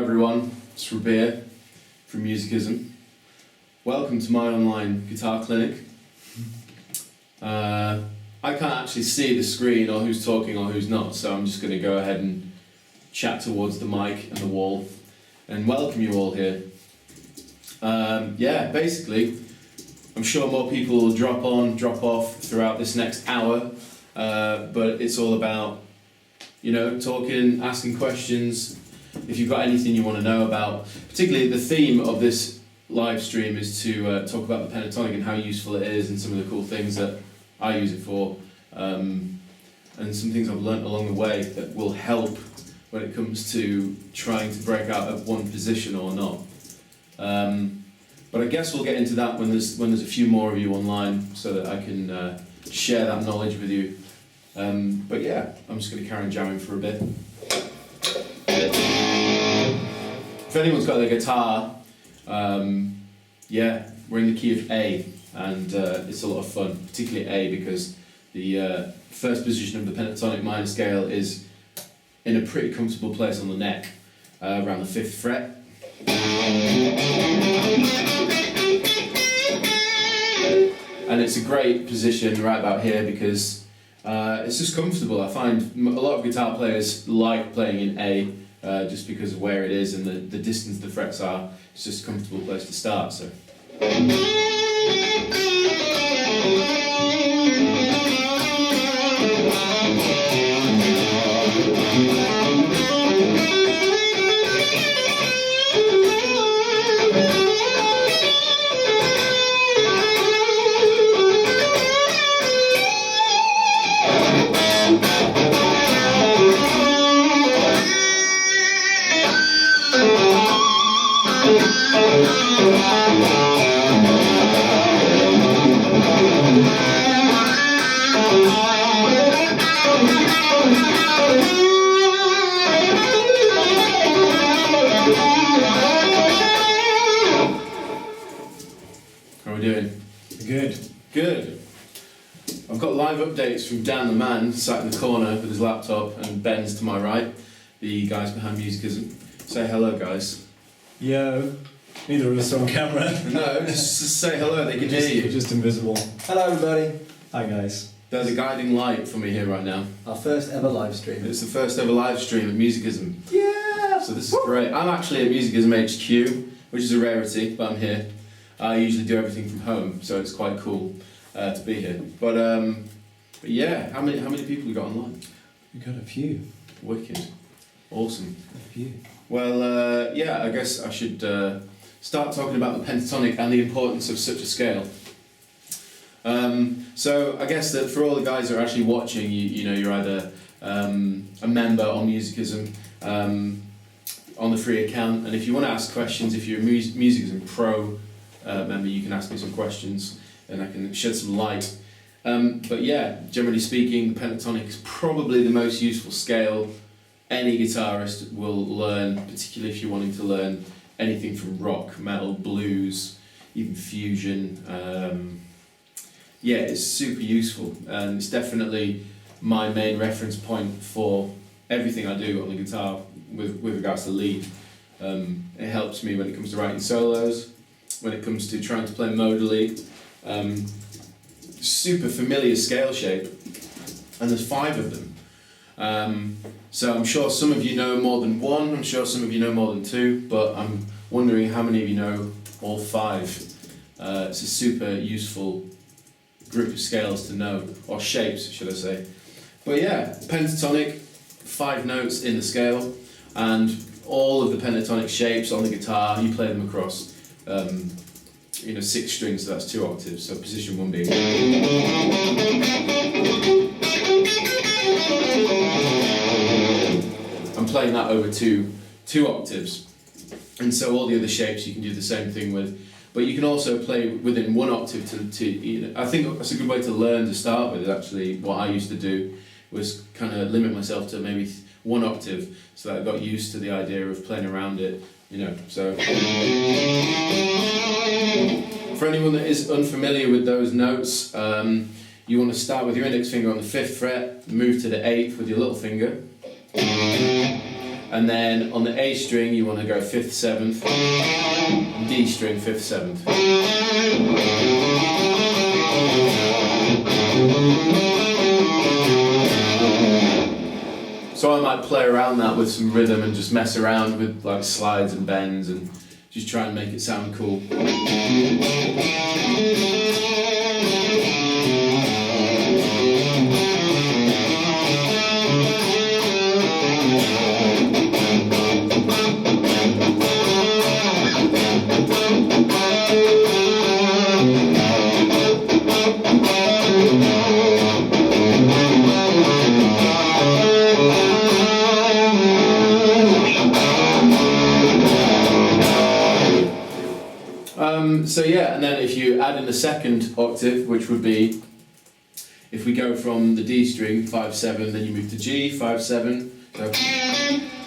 everyone, it's Rabea from Musicisum. Welcome to my online guitar clinic. I can't actually see the screen or who's talking or who's not, so I'm just going to go ahead and chat towards the mic and the wall and welcome you all here. Basically, I'm sure more people will drop on, drop off throughout this next hour, but it's all about, talking, asking questions. If you've got anything you want to know about, particularly the theme of this live stream is to talk about the Pentatonic and how useful it is and some of the cool things that I use it for, and some things I've learnt along the way that will help when it comes to trying to break out of one position or not. But I guess we'll get into that when there's a few more of you online so that I can share that knowledge with you. But yeah, I'm just going to carry on jamming for a bit. If anyone's got their guitar, we're in the key of A, and it's a lot of fun, particularly A, because the first position of the pentatonic minor scale is in a pretty comfortable place on the neck, around the 5th fret. And it's a great position right about here because it's just comfortable. I find a lot of guitar players like playing in A, just because of where it is and the distance the frets are. It's just a comfortable place to start. So. How are we doing? Good. I've got live updates from Dan the man, sat in the corner with his laptop, and Ben's to my right, the guys behind Musicisum. Say hello, guys. Yo. Neither of us are on camera. No, just say hello, they can hear you. We're just invisible. Hello everybody. Hi guys. There's a guiding light for me here right now. Our first ever live stream. It's the first ever live stream at Musicisum. Yeah! So this is great. I'm actually at Musicisum HQ, which is a rarity, but I'm here. I usually do everything from home, so it's quite cool to be here. But yeah, how many people you got online? We got a few. Wicked. Awesome. A few. Well, I guess I should start talking about the pentatonic and the importance of such a scale. So I guess that for all the guys that are actually watching, you're either a member on Musicisum on the free account, and if you want to ask questions, if you're a Musicisum Pro member, you can ask me some questions and I can shed some light. But yeah, generally speaking, the pentatonic is probably the most useful scale any guitarist will learn, particularly if you're wanting to learn anything from rock, metal, blues, even fusion. It's super useful, and it's definitely my main reference point for everything I do on the guitar with regards to lead. It helps me when it comes to writing solos, when it comes to trying to play modally. Super familiar scale shape, and there's 5 of them. So I'm sure some of you know more than one, I'm sure some of you know more than 2, but I'm wondering how many of you know all 5. It's a super useful group of scales to know, or shapes should I say. But yeah, pentatonic, 5 notes in the scale, and all of the pentatonic shapes on the guitar, you play them across 6 strings, so that's 2 octaves, so position 1 being. I'm playing that over 2 octaves, and so all the other shapes you can do the same thing with, but you can also play within 1 octave to I think that's a good way to learn to start with. Actually, what I used to do was kind of limit myself to maybe 1 octave, so that I got used to the idea of playing around it, so. For anyone that is unfamiliar with those notes, you want to start with your index finger on the 5th fret, move to the 8th with your little finger, And then on the A string you want to go 5th, 7th, and D string 5th, 7th. So I might play around that with some rhythm and just mess around with like slides and bends and just try and make it sound cool. So yeah, and then if you add in the second octave, which would be, if we go from the D string, 5, 7, then you move to G, 5, 7, so,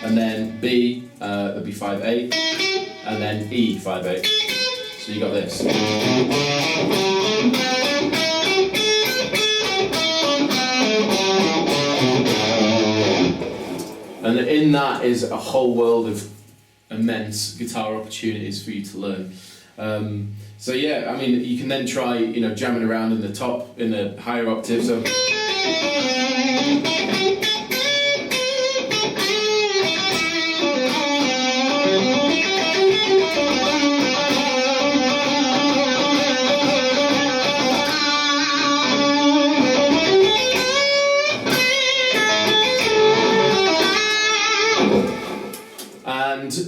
and then B, that'd be 5, 8, and then E, 5, 8. So you got this. And in that is a whole world of immense guitar opportunities for you to learn. So yeah, I mean, you can then try, you know, jamming around in the top, in the higher octave. So.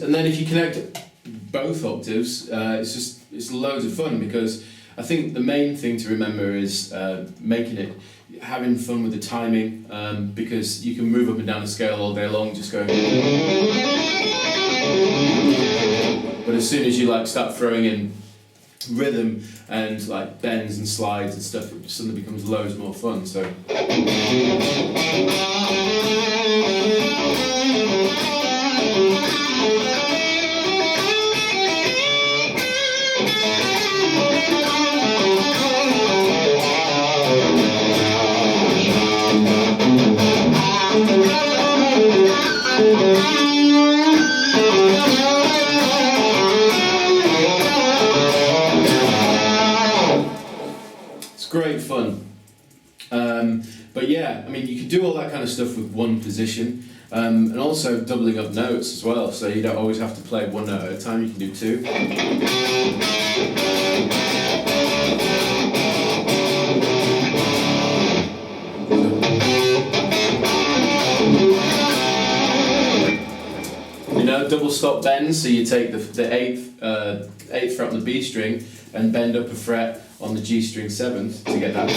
And then if you connect both octaves, it's loads of fun, because I think the main thing to remember is having fun with the timing, because you can move up and down the scale all day long just going. But as soon as you like start throwing in rhythm and like bends and slides and stuff, it suddenly becomes loads more fun. So. It's great fun. But yeah, I mean, you can do all that kind of stuff with one position, and also doubling up notes as well, so you don't always have to play one note at a time, you can do two. Double stop bends, so you take the eighth fret on the B string and bend up a fret on the G string 7th to get that.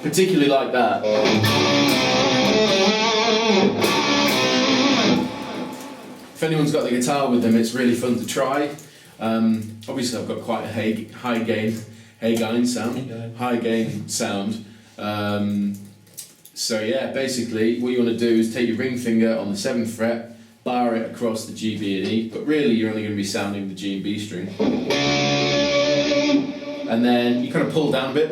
Particularly like that. If anyone's got the guitar with them, it's really fun to try. Obviously I've got quite a high gain sound. So yeah, basically what you want to do is take your ring finger on the 7th fret, bar it across the G, B and E, but really you're only going to be sounding the G and B string. And then you kind of pull down a bit,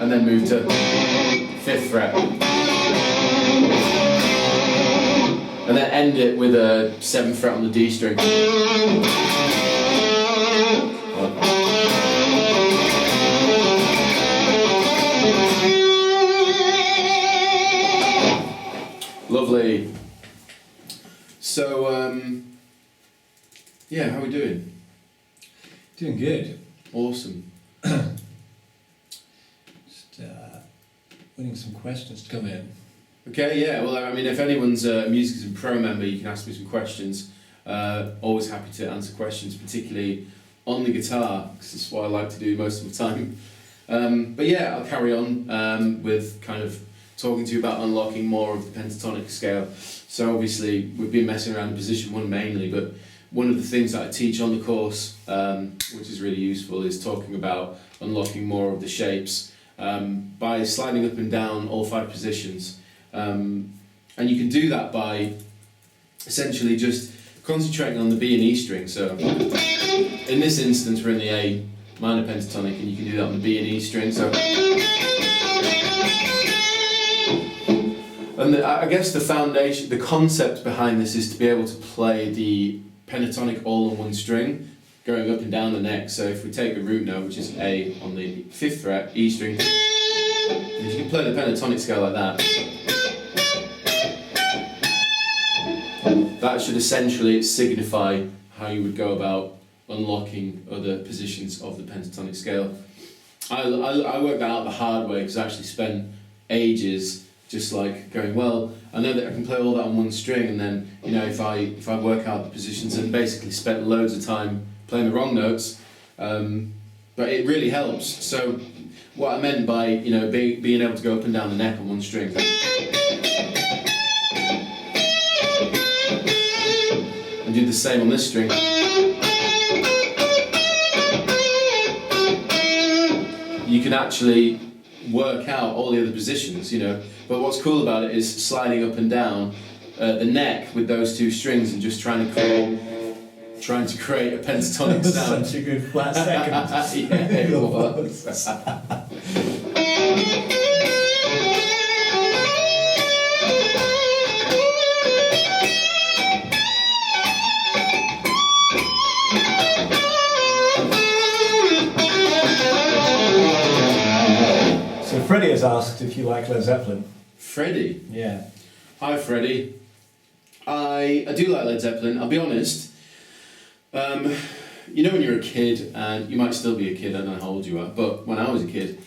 and then move to 5th fret. And then end it with a 7th fret on the D string. Lovely. So, yeah, how are we doing? Doing good. Awesome. Just waiting some questions to come in. Okay, yeah, well, I mean, if anyone's a musicisum pro member, you can ask me some questions. Always happy to answer questions, particularly on the guitar, because that's what I like to do most of the time. But yeah, I'll carry on with kind of talking to you about unlocking more of the pentatonic scale. So obviously, we've been messing around in position 1 mainly, but one of the things that I teach on the course, which is really useful, is talking about unlocking more of the shapes by sliding up and down all 5 positions. And you can do that by essentially just concentrating on the B and E string. So in this instance, we're in the A minor pentatonic, and you can do that on the B and E string. So, and I guess the foundation, the concept behind this is to be able to play the pentatonic all on one string, going up and down the neck. So if we take the root note, which is A on the 5th fret, E string, if you can play the pentatonic scale like that, that should essentially signify how you would go about unlocking other positions of the pentatonic scale. I worked that out the hard way, because I actually spent ages just like going, well, I know that I can play all that on one string, and then, you know, if I work out the positions, and basically spent loads of time playing the wrong notes, but it really helps. So what I meant by, you know, being able to go up and down the neck on one string, and do the same on this string, you can actually work out all the other positions, you know. But what's cool about it is sliding up and down the neck with those two strings, and just trying to create a pentatonic sound. Such a good flat second. Yeah, it was. So Freddie has asked if you like Led Zeppelin. Freddie. Yeah. Hi, Freddie. I do like Led Zeppelin, I'll be honest. You know, when you're a kid, and you might still be a kid, I don't know how old you are, but when I was a kid,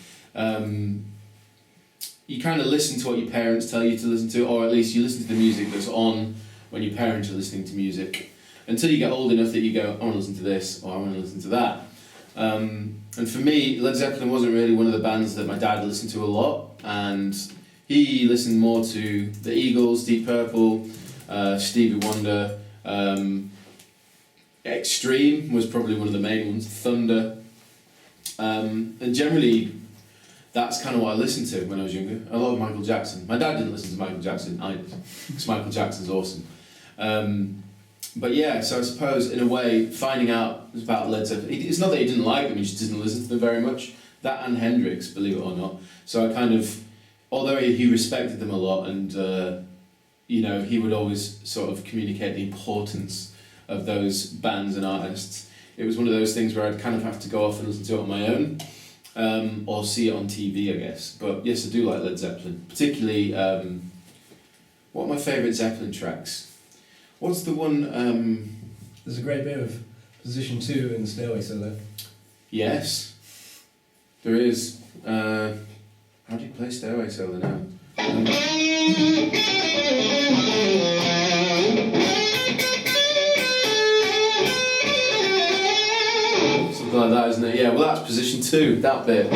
you kind of listen to what your parents tell you to listen to, or at least you listen to the music that's on when your parents are listening to music, until you get old enough that you go, I want to listen to this, or I want to listen to that. And for me, Led Zeppelin wasn't really one of the bands that my dad listened to a lot, and he listened more to the Eagles, Deep Purple, Stevie Wonder, Extreme was probably one of the main ones, Thunder, and generally that's kind of what I listened to when I was younger. A lot of Michael Jackson. My dad didn't listen to Michael Jackson, I did, because Michael Jackson's awesome. But yeah, so I suppose in a way, finding out about Led Zeppelin, it's not that he didn't like them, he just didn't listen to them very much. That and Hendrix, believe it or not. So I kind of, although he respected them a lot, and you know, he would always sort of communicate the importance of those bands and artists, it was one of those things where I'd kind of have to go off and listen to it on my own, or see it on TV, I guess. But yes, I do like Led Zeppelin, particularly, what are my favourite Zeppelin tracks? What's the one? There's a great bit of position 2 in the Stairway solo. Yes, there is. How do you play Stairway solo now? Something like that, isn't it? Yeah, well, that's position 2, that bit.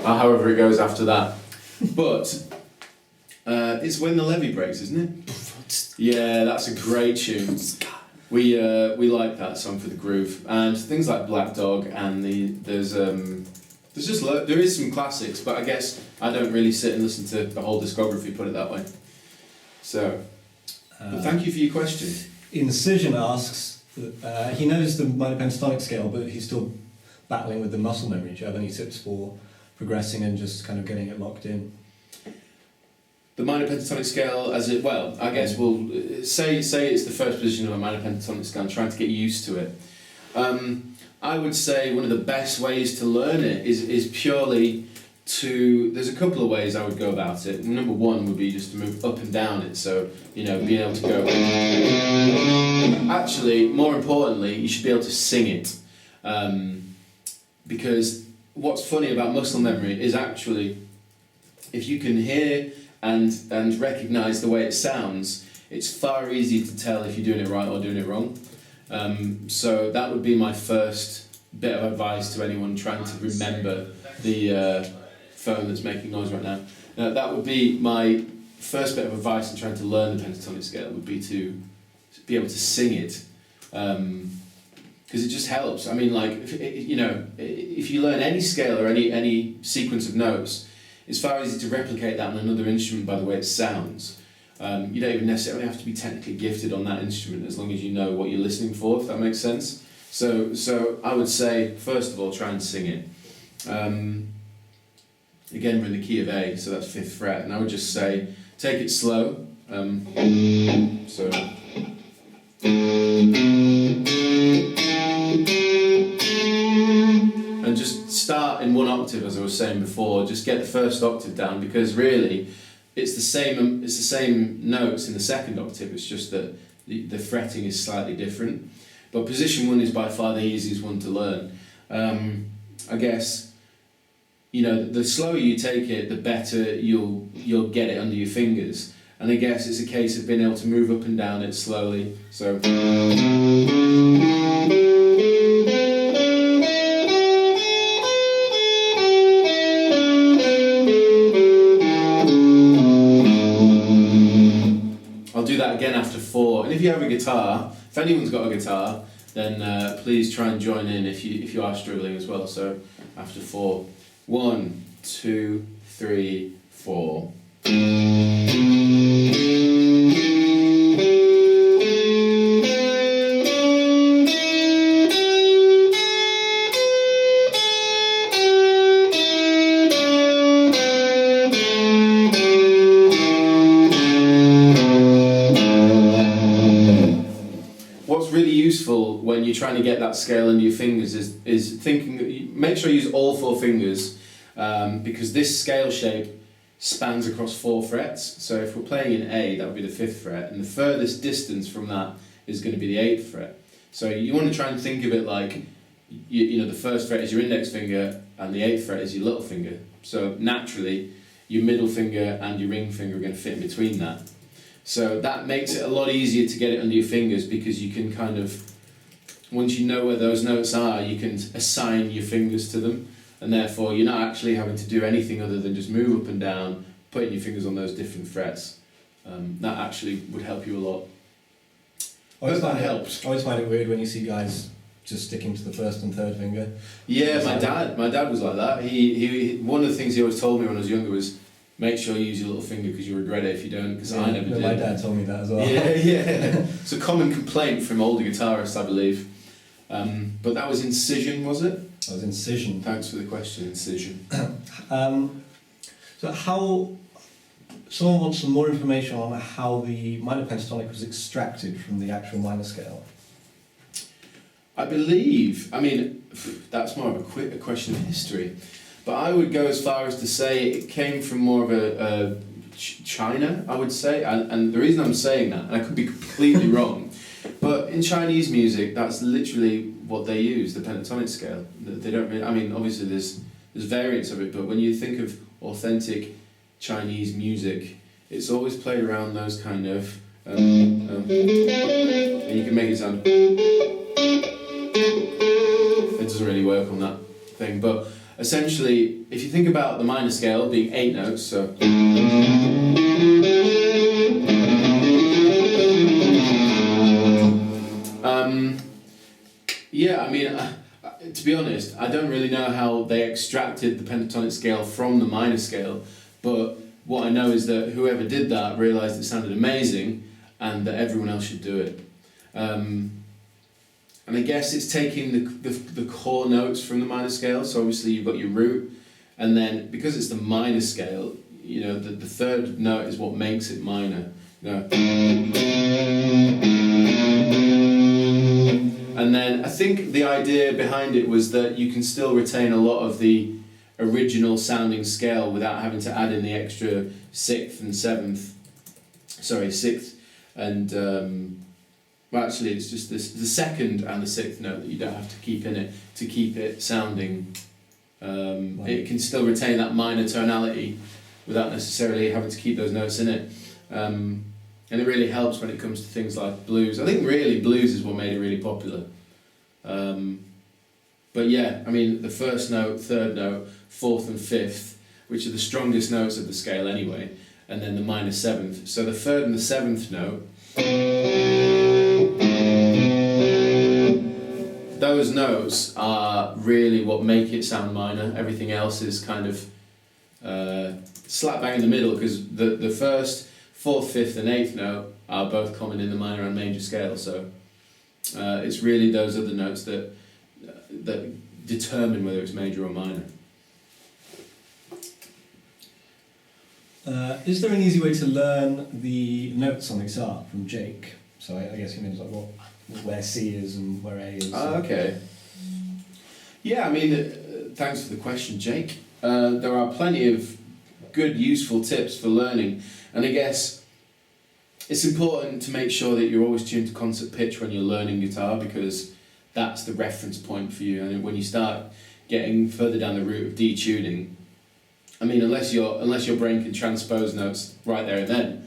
However it goes after that. But it's When the Levee Breaks, isn't it? Yeah, that's a great tune. We like that song for the groove, and things like Black Dog, and there is some classics, but I guess I don't really sit and listen to the whole discography, put it that way. So, but thank you for your question. Incision asks, he knows the minor pentatonic scale, but he's still battling with the muscle memory. Do you have any tips for progressing and just kind of getting it locked in? The minor pentatonic scale, I guess we'll say it's the first position of a minor pentatonic scale, and trying to get used to it. I would say one of the best ways to learn it is purely to, there's a couple of ways I would go about it. Number one would be just to move up and down it, so, you know, being able to go. Actually, more importantly, you should be able to sing it. Because what's funny about muscle memory is actually, if you can hear and recognise the way it sounds, it's far easier to tell if you're doing it right or doing it wrong. So that would be my first bit of advice to anyone trying to remember the phone that's making noise right now. That would be my first bit of advice in trying to learn the pentatonic scale, would be to be able to sing it. Because it just helps. I mean, like, if you learn any scale or any sequence of notes, it's far easier to replicate that on another instrument by the way it sounds. You don't even necessarily have to be technically gifted on that instrument as long as you know what you're listening for, if that makes sense. So I would say, first of all, try and sing it. Again, we're in the key of A, so that's 5th fret, and I would just say, take it slow. So. And just start in 1 octave, as I was saying before. Just get the first octave down, because really, it's the same notes in the 2nd octave. It's just that the fretting is slightly different. But position 1 is by far the easiest one to learn. I guess, you know, the slower you take it, the better you'll get it under your fingers. And I guess it's a case of being able to move up and down it slowly. So. I'll do that again after 4. And if you have a guitar, if anyone's got a guitar, then please try and join in if you are struggling as well. So after 4. 1, 2, 3, 4. What's really useful when you're trying to get that scale under your fingers is thinking, make sure you use all 4 fingers, because this scale shape spans across 4 frets. So if we're playing in A, that would be the 5th fret, and the furthest distance from that is going to be the 8th fret. So you want to try and think of it like, you know, the 1st fret is your index finger and the 8th fret is your little finger. So naturally, your middle finger and your ring finger are going to fit in between that. So that makes it a lot easier to get it under your fingers, because you can kind of, once you know where those notes are, you can assign your fingers to them, and therefore you're not actually having to do anything other than just move up and down, putting your fingers on those different frets. That actually would help you a lot. I hope that helps. I always find it weird when you see guys just sticking to the 1st and 3rd finger. Yeah, my dad was like that. He one of the things he always told me when I was younger was, make sure you use your little finger because you'll regret it if you don't, because I never did. My dad told me that as well. Yeah. It's a common complaint from older guitarists, I believe. But that was incision, was it? That was incision. Thanks for the question, incision. So how, someone wants some more information on how the minor pentatonic was extracted from the actual minor scale. I believe, I mean, that's more of a question of history, but I would go as far as to say it came from more of a China, I would say, and the reason I'm saying that, and I could be completely wrong, but in Chinese music, that's literally what they use, the pentatonic scale. They don't really, I mean, obviously there's variants of it, but when you think of authentic Chinese music, it's always played around those kind of, and you can make it sound, it doesn't really work on that thing, but essentially, if you think about the minor scale being 8 notes, so yeah, I mean, to be honest, I don't really know how they extracted the pentatonic scale from the minor scale, but what I know is that whoever did that realised it sounded amazing and that everyone else should do it. And I guess it's taking the core notes from the minor scale, so obviously you've got your root, and then because it's the minor scale, you know, the 3rd note is what makes it minor. You know. And then I think the idea behind it was that you can still retain a lot of the original sounding scale without having to add in the extra 6th and 7th, sorry, 6th and well, actually it's just the 2nd and the 6th note that you don't have to keep in it to keep it sounding, it can still retain that minor tonality without necessarily having to keep those notes in it. And it really helps when it comes to things like blues. I think really blues is what made it really popular. But yeah, I mean the 1st note, 3rd note, 4th and 5th, which are the strongest notes of the scale anyway, and then the minor 7th. So the 3rd and the 7th note, those notes are really what make it sound minor. Everything else is kind of slap bang in the middle, because the first, fourth, fifth and eighth note are both common in the minor and major scale, so it's really those are the notes that determine whether it's major or minor. Is there an easy way to learn the notes on the guitar from Jake? So I guess he means like where C is and where A is. Okay. Yeah, I mean, thanks for the question, Jake. There are plenty of good, useful tips for learning, and I guess it's important to make sure that you're always tuned to concert pitch when you're learning guitar, because that's the reference point for you. And when you start getting further down the route of detuning, I mean, unless your brain can transpose notes right there and then,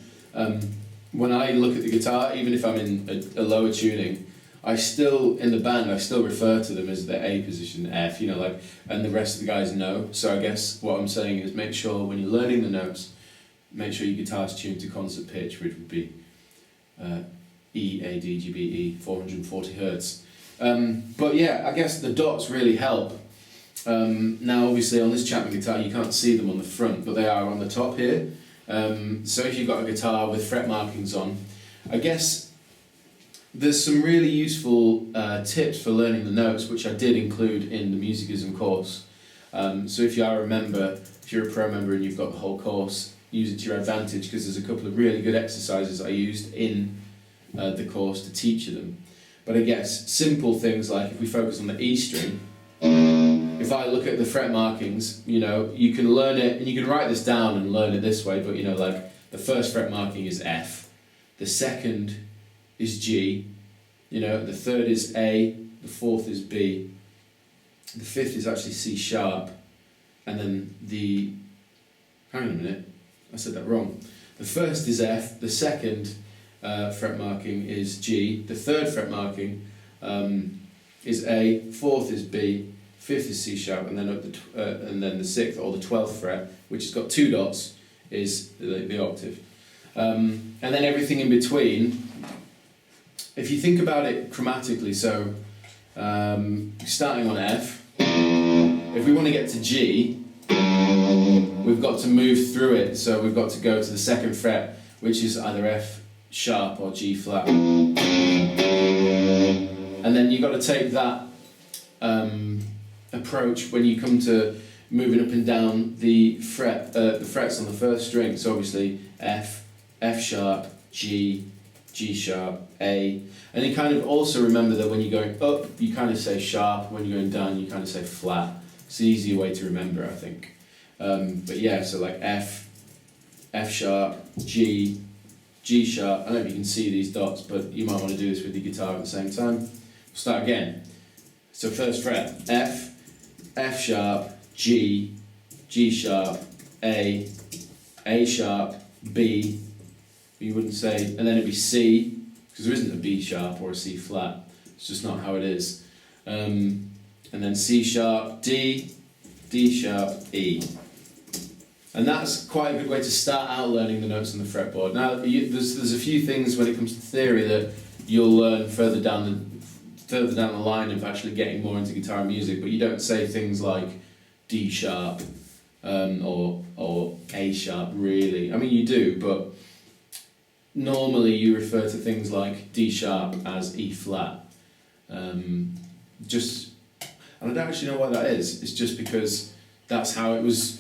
when I look at the guitar, even if I'm in a lower tuning, I still refer to them as the A position, F, and the rest of the guys know. So I guess what I'm saying is make sure when you're learning the notes, make sure your guitar's tuned to concert pitch, which would be E, A, D, G, B, E, 440 hertz. But yeah, I guess the dots really help. Now obviously on this Chapman guitar you can't see them on the front, but they are on the top here. So if you've got a guitar with fret markings on, I guess there's some really useful tips for learning the notes, which I did include in the musicism course. So if you're a pro member and you've got the whole course, use it to your advantage, because there's a couple of really good exercises I used in the course to teach you them. But I guess simple things like if we focus on the E string, if I look at the fret markings, you can learn it, and you can write this down and learn it this way, but like the first fret marking is F, the second is G, the third is A, the fourth is B, the fifth is actually C sharp, and then hang on a minute, I said that wrong. The first is F, the second fret marking is G, the third fret marking is A, fourth is B, fifth is C sharp, and then the sixth or the 12th fret, which has got two dots, is the octave. And then everything in between, if you think about it chromatically, so starting on F, if we want to get to G, we've got to move through it, so we've got to go to the second fret, which is either F sharp or G flat. And then you've got to take that approach when you come to moving up and down the frets on the first string. So obviously F, F sharp, G, G sharp, A, and you kind of also remember that when you're going up you kind of say sharp, when you're going down you kind of say flat. It's the easier way to remember, I think. But yeah, so like F, F sharp, G, G sharp. I don't know if you can see these dots, but you might want to do this with the guitar at the same time. We'll start again. So first fret, F, F sharp, G, G sharp, A sharp, B, you wouldn't say, and then it'd be C, because there isn't a B sharp or a C flat, it's just not how it is. And then C sharp, D, D sharp, E. And that's quite a good way to start out learning the notes on the fretboard. Now, there's a few things when it comes to theory that you'll learn further down the line of actually getting more into guitar music, but you don't say things like D sharp or A sharp really. I mean you do, but normally you refer to things like D sharp as E flat. And I don't actually know why that is. It's just because that's how it was.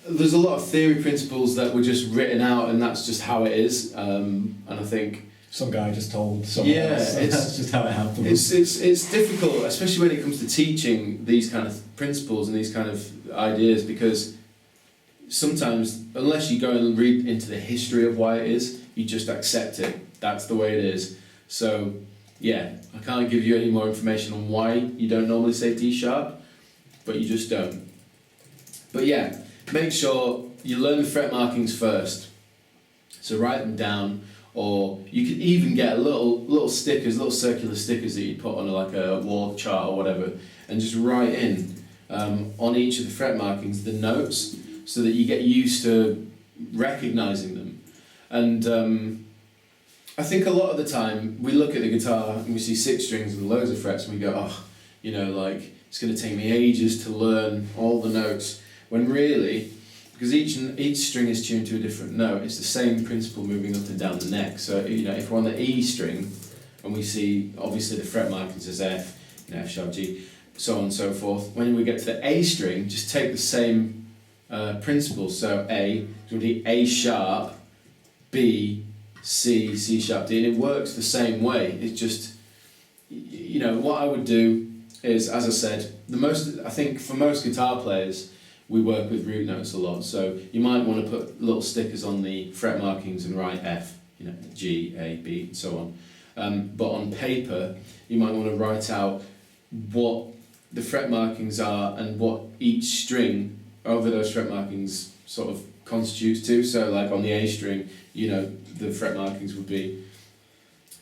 There's a lot of theory principles that were just written out, and that's just how it is. And I think some guy just told someone else. That's just how it happened. It's difficult, especially when it comes to teaching these kind of principles and these kind of ideas, because sometimes, unless you go and read into the history of why it is, you just accept it. That's the way it is. So, yeah, I can't give you any more information on why you don't normally say D sharp, but you just don't. But yeah, make sure you learn the fret markings first. So write them down. Or you could even get little stickers, little circular stickers that you put on like a wall chart or whatever, and just write in on each of the fret markings the notes, so that you get used to recognizing them. And I think a lot of the time we look at the guitar and we see 6 strings and loads of frets and we go, oh, it's going to take me ages to learn all the notes, when really because each string is tuned to a different note, it's the same principle moving up and down the neck. So if we're on the E string and we see obviously the fret markings as F, F sharp, G, so on and so forth. When we get to the A string, just take the same principles. So A, it's going to be A sharp, B, C, C sharp, D, and it works the same way. It's just, what I would do is, as I said, I think for most guitar players, we work with root notes a lot. So you might want to put little stickers on the fret markings and write F, G, A, B, and so on. But on paper, you might want to write out what the fret markings are and what each string over those fret markings sort of constitutes to. So like on the A string, the fret markings would be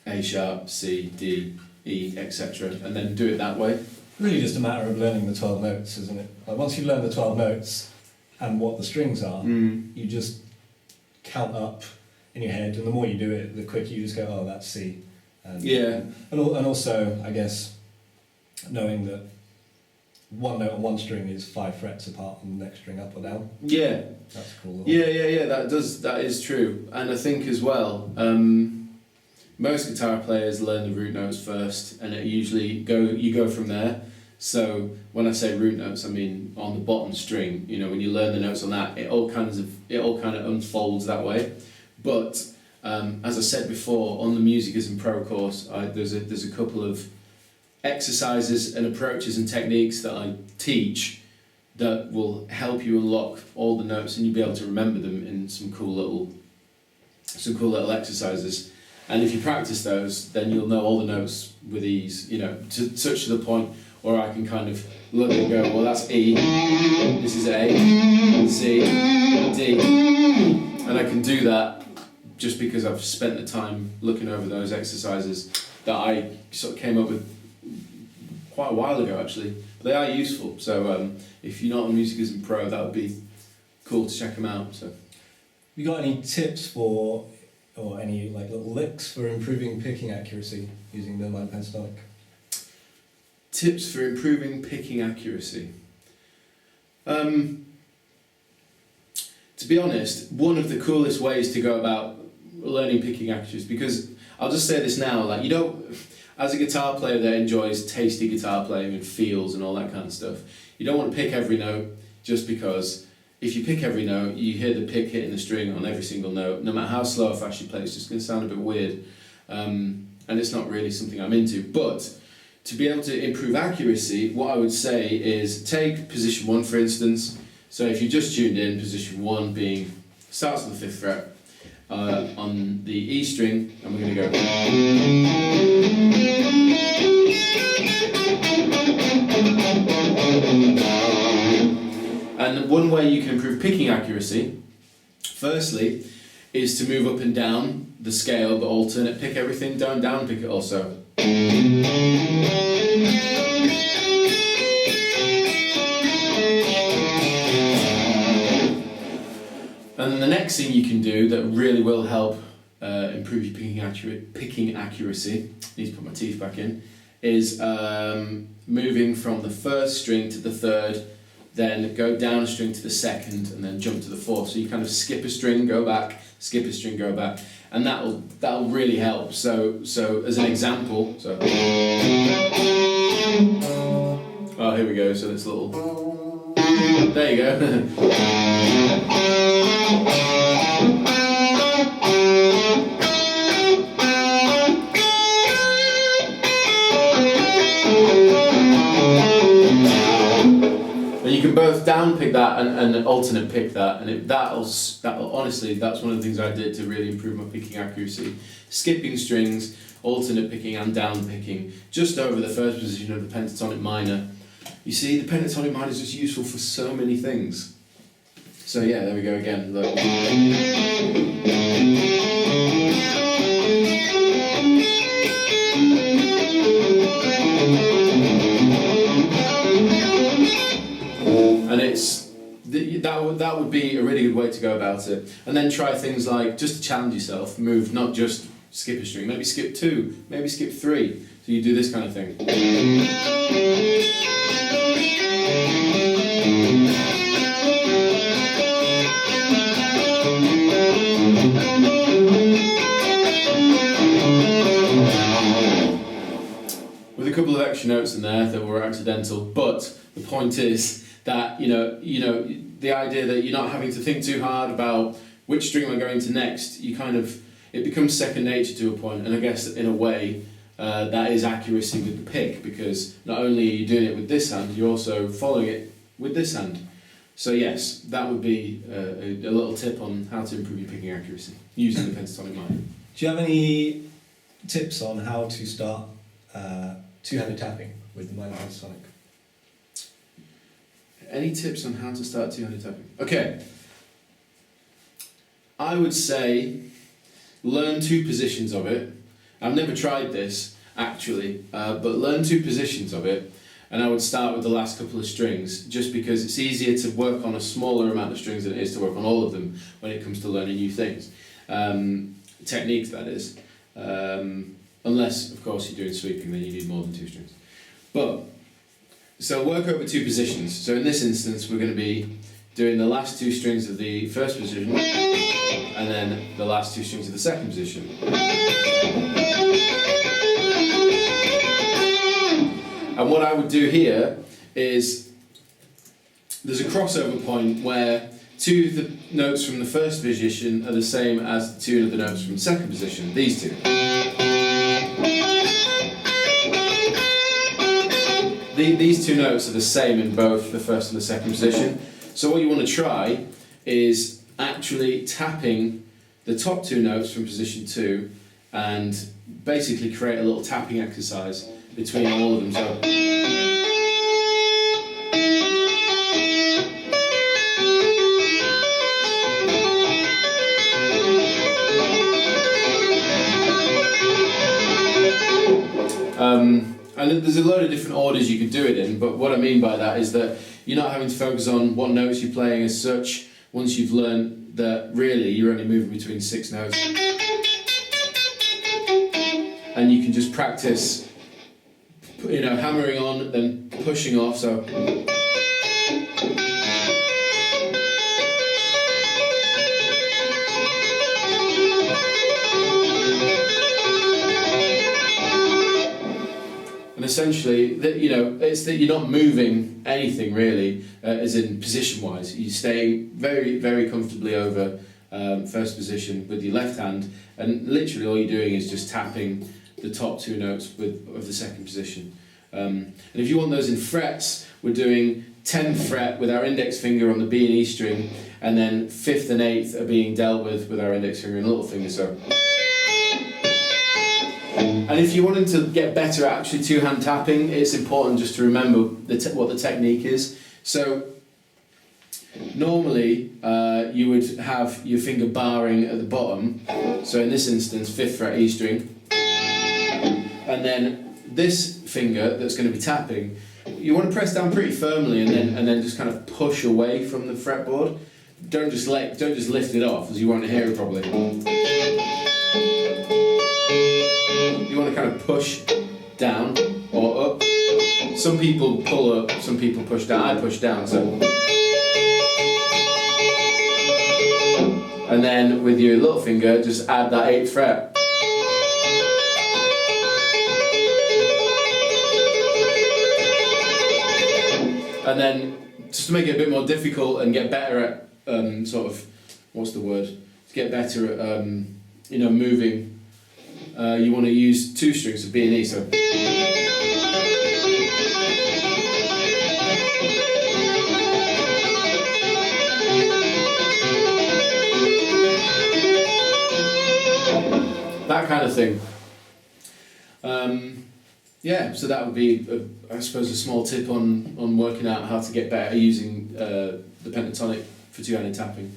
A sharp, C, D, E, etc. And then do it that way. Really just a matter of learning the 12 notes, isn't it? Like once you've learned the 12 notes and what the strings are, you just count up in your head, and the more you do it, the quicker you just go, oh, that's C. And also, I guess, knowing that one note on one string is 5 frets apart from the next string up or down. Yeah. That's cool. Yeah, that is true. And I think as well, most guitar players learn the root notes first, and it usually you go from there. So when I say root notes, I mean on the bottom string. When you learn the notes on that, it all kind of unfolds that way. But as I said before, on the Musicism Pro course, there's a couple of exercises and approaches and techniques that I teach that will help you unlock all the notes, and you'll be able to remember them in some cool little exercises. And if you practice those, then you'll know all the notes with ease, to such to the point where I can kind of look and go, well, that's E, this is A, C, D. And I can do that just because I've spent the time looking over those exercises that I sort of came up with quite a while ago, actually. But they are useful, so if you're not on Musicism Pro, that would be cool to check them out. So, you got any tips or any little licks for improving picking accuracy using the minor pentatonic? Tips for improving picking accuracy. To be honest, one of the coolest ways to go about learning picking accuracy, because I'll just say this now, as a guitar player that enjoys tasty guitar playing and feels and all that kind of stuff, you don't want to pick every note just because if you pick every note, you hear the pick hitting the string on every single note. No matter how slow or fast you play, it's just going to sound a bit weird. And it's not really something I'm into. But to be able to improve accuracy, what I would say is take position 1, for instance. So if you just tuned in, position 1 being starts on the 5th fret on the E string, and we're going to go. And one way you can improve picking accuracy, firstly, is to move up and down the scale, but alternate pick everything, down pick it also. And then the next thing you can do that really will help improve your picking accuracy, need to put my teeth back in, is moving from the 1st string to the 3rd, then go down a string to the 2nd, and then jump to the 4th. So you kind of skip a string, go back, skip a string, go back, and that'll really help. So as an example, oh, here we go. So this little, there you go. You can both down pick that and alternate pick that, and that'll honestly, that's one of the things I did to really improve my picking accuracy. Skipping strings, alternate picking and down picking, just over the 1st position of the pentatonic minor. You see, the pentatonic minor is just useful for so many things. So yeah, there we go again. Look. And that would be a really good way to go about it. And then try things like, just to challenge yourself, move, not just skip a string, maybe skip 2, maybe skip 3. So you do this kind of thing. extra notes in there that were accidental, but the point is that the idea that you're not having to think too hard about which string am I going to next. It becomes second nature to a point, and I guess in a way that is accuracy with the pick, because not only are you doing it with this hand, you're also following it with this hand. So yes, that would be a little tip on how to improve your picking accuracy using the pentatonic minor. Do you have any tips on how to start two-handed tapping with the minor pentatonic? Any tips on how to start two-handed tapping? Okay. I would say learn two positions of it. I've never tried this actually, but learn two positions of it, and I would start with the last couple of strings, just because it's easier to work on a smaller amount of strings than it is to work on all of them when it comes to learning new things. Techniques, that is. Unless, of course, you're doing sweeping, then you need more than two strings. So work over two positions. So in this instance, we're going to be doing the last two strings of the first position, and then the last two strings of the second position. And what I would do here is, there's a crossover point where two of the notes from the first position are the same as the two of the notes from the second position, these two. These two notes are the same in both the first and the second position. So what you want to try is actually tapping the top two notes from position 2 and basically create a little tapping exercise between all of them. So and there's a load of different orders you could do it in, but what I mean by that is that you're not having to focus on what notes you're playing as such, once you've learned that really you're only moving between 6 notes. And you can just practice, hammering on, then pushing off, so. And essentially, it's that you're not moving anything really, as in position-wise. You stay very, very comfortably over first position with your left hand, and literally all you're doing is just tapping the top two notes of the second position. And if you want those in frets, we're doing 10th fret with our index finger on the B and E string, and then 5th and 8th are being dealt with our index finger and little finger, so. And if you wanted to get better at actually two-hand tapping, it's important just to remember what the technique is. So normally you would have your finger barring at the bottom, so in this instance 5th fret E string, and then this finger that's going to be tapping, you want to press down pretty firmly and then just kind of push away from the fretboard. Don't just lift it off, as you won't hear it probably. You want to kind of push down or up. Some people pull up, some people push down. I push down, so. And then with your little finger, just add that 8th fret. And then, just to make it a bit more difficult and get better at to get better at moving. You want to use 2 strings of B and E, so. That kind of thing. So that would be, I suppose, a small tip on working out how to get better at using the pentatonic for two-handed tapping.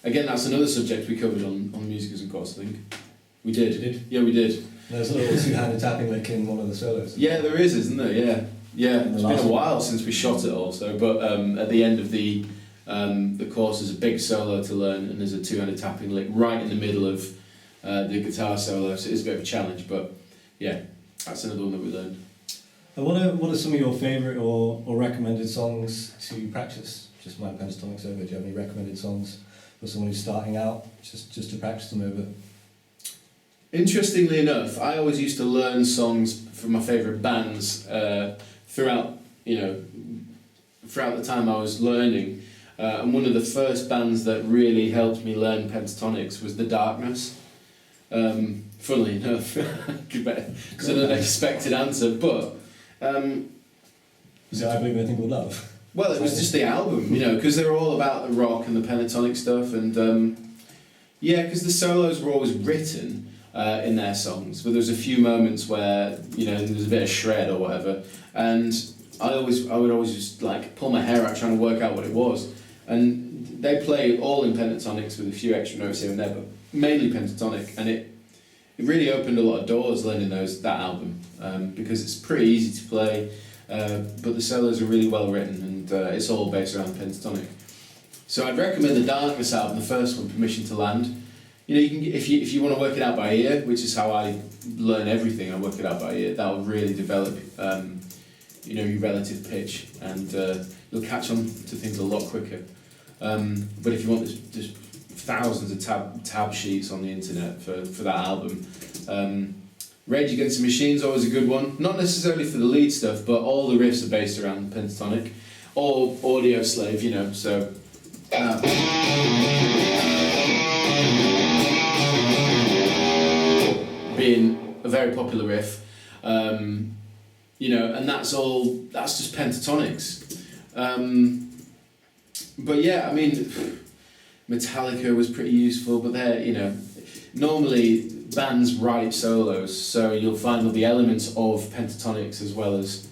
Again, that's another subject we covered on musicisum course, I think. We did. You did? Yeah, we did. There's a little two-handed tapping lick in one of the solos. Yeah, there is, isn't there? Yeah. It's been a while since we shot it also, but at the end of the course there's a big solo to learn, and there's a two-handed tapping lick right in the middle of the guitar solo, so it's a bit of a challenge, but yeah, that's another one that we learned. And what are some of your favourite or recommended songs to practice just my pentatonics over? Do you have any recommended songs for someone who's starting out, just to practice them over? Interestingly enough, I always used to learn songs from my favourite bands throughout the time I was learning. And one of the first bands that really helped me learn pentatonics was The Darkness. Funnily enough, it's an unexpected answer, but... Was it I Believe in a Thing Called Love? Well, it was just the album, because they were all about the rock and the pentatonic stuff, and because the solos were always written in their songs, but there was a few moments where there was a bit of shred or whatever, and I would always just like pull my hair out trying to work out what it was, and they play all in pentatonics with a few extra notes here and there, but mainly pentatonic, and it really opened a lot of doors learning that album, because it's pretty easy to play. But the solos are really well written, and it's all based around pentatonic. So I'd recommend the Darkness album, the first one, Permission to Land. You can if you want to work it out by ear, which is how I learn everything. I work it out by ear. That will really develop, your relative pitch, and you'll catch on to things a lot quicker. But if you want, there's thousands of tab sheets on the internet for that album. Rage Against the Machine is always a good one. Not necessarily for the lead stuff, but all the riffs are based around pentatonic. Or Audio Slave, so... being a very popular riff. And that's just pentatonics. But yeah, I mean, Metallica was pretty useful, but they're, normally bands write solos, so you'll find all the elements of pentatonics as well as,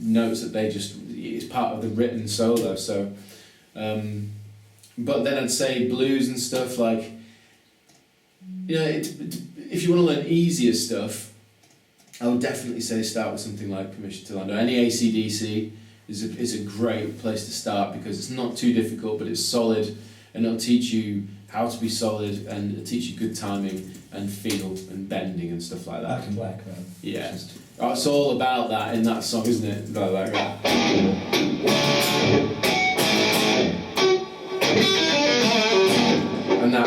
notes that it's part of the written solo, so, but then I'd say blues and stuff, like, if you want to learn easier stuff, I would definitely say start with something like Permission to Land, or any AC/DC is a great place to start, because it's not too difficult, but it's solid, and it'll teach you how to be solid, and it'll teach you good timing and feel and bending and stuff like that. Black and Black, man. Yeah. It's all about that in that song, isn't it? Like that. And that.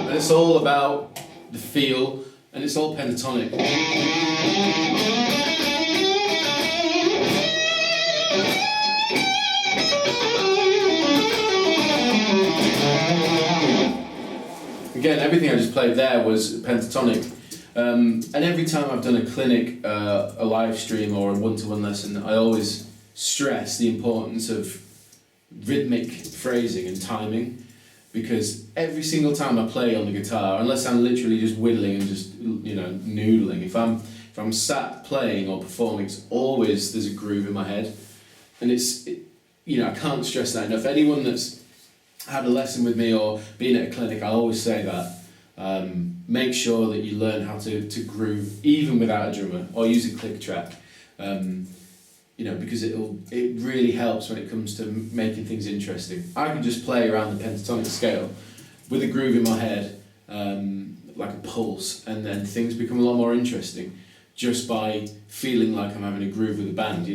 And it's all about the feel, and it's all pentatonic. Again, everything I just played there was pentatonic, and every time I've done a clinic, a live stream or a one-to-one lesson, I always stress the importance of rhythmic phrasing and timing, because every single time I play on the guitar, unless I'm literally just whittling and just noodling, if I'm sat playing or performing, there's a groove in my head, and I can't stress that enough. Anyone that's had a lesson with me or been at a clinic, I always say that. Make sure that you learn how to groove even without a drummer, or use a click track. Because it really helps when it comes to making things interesting. I can just play around the pentatonic scale with a groove in my head, like a pulse, and then things become a lot more interesting just by feeling like I'm having a groove with a band,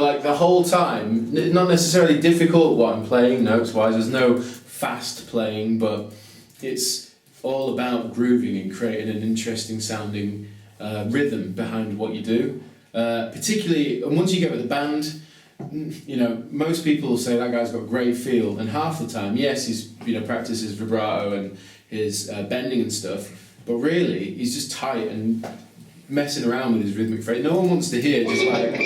Like the whole time, not necessarily difficult what I'm playing notes-wise, there's no fast playing, but it's all about grooving and creating an interesting sounding rhythm behind what you do. Particularly, and once you get with the band, most people say that guy's got great feel, and half the time, yes, he's practices vibrato and his bending and stuff, but really, he's just tight and messing around with his rhythmic phrase. No one wants to hear just like...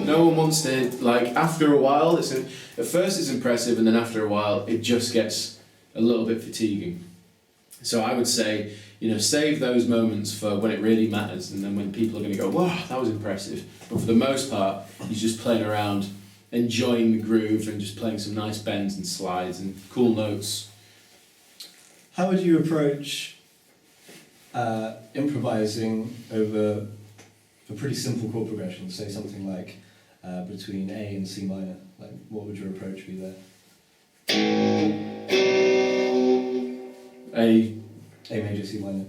No one wants to, after a while, at first it's impressive, and then after a while it just gets a little bit fatiguing. So I would say, save those moments for when it really matters, and then when people are going to go, wow, that was impressive. But for the most part, you're just playing around, enjoying the groove, and just playing some nice bends and slides and cool notes. How would you approach improvising over a pretty simple chord progression, say something like between A and C minor? Like, what would your approach be there? A major, C minor.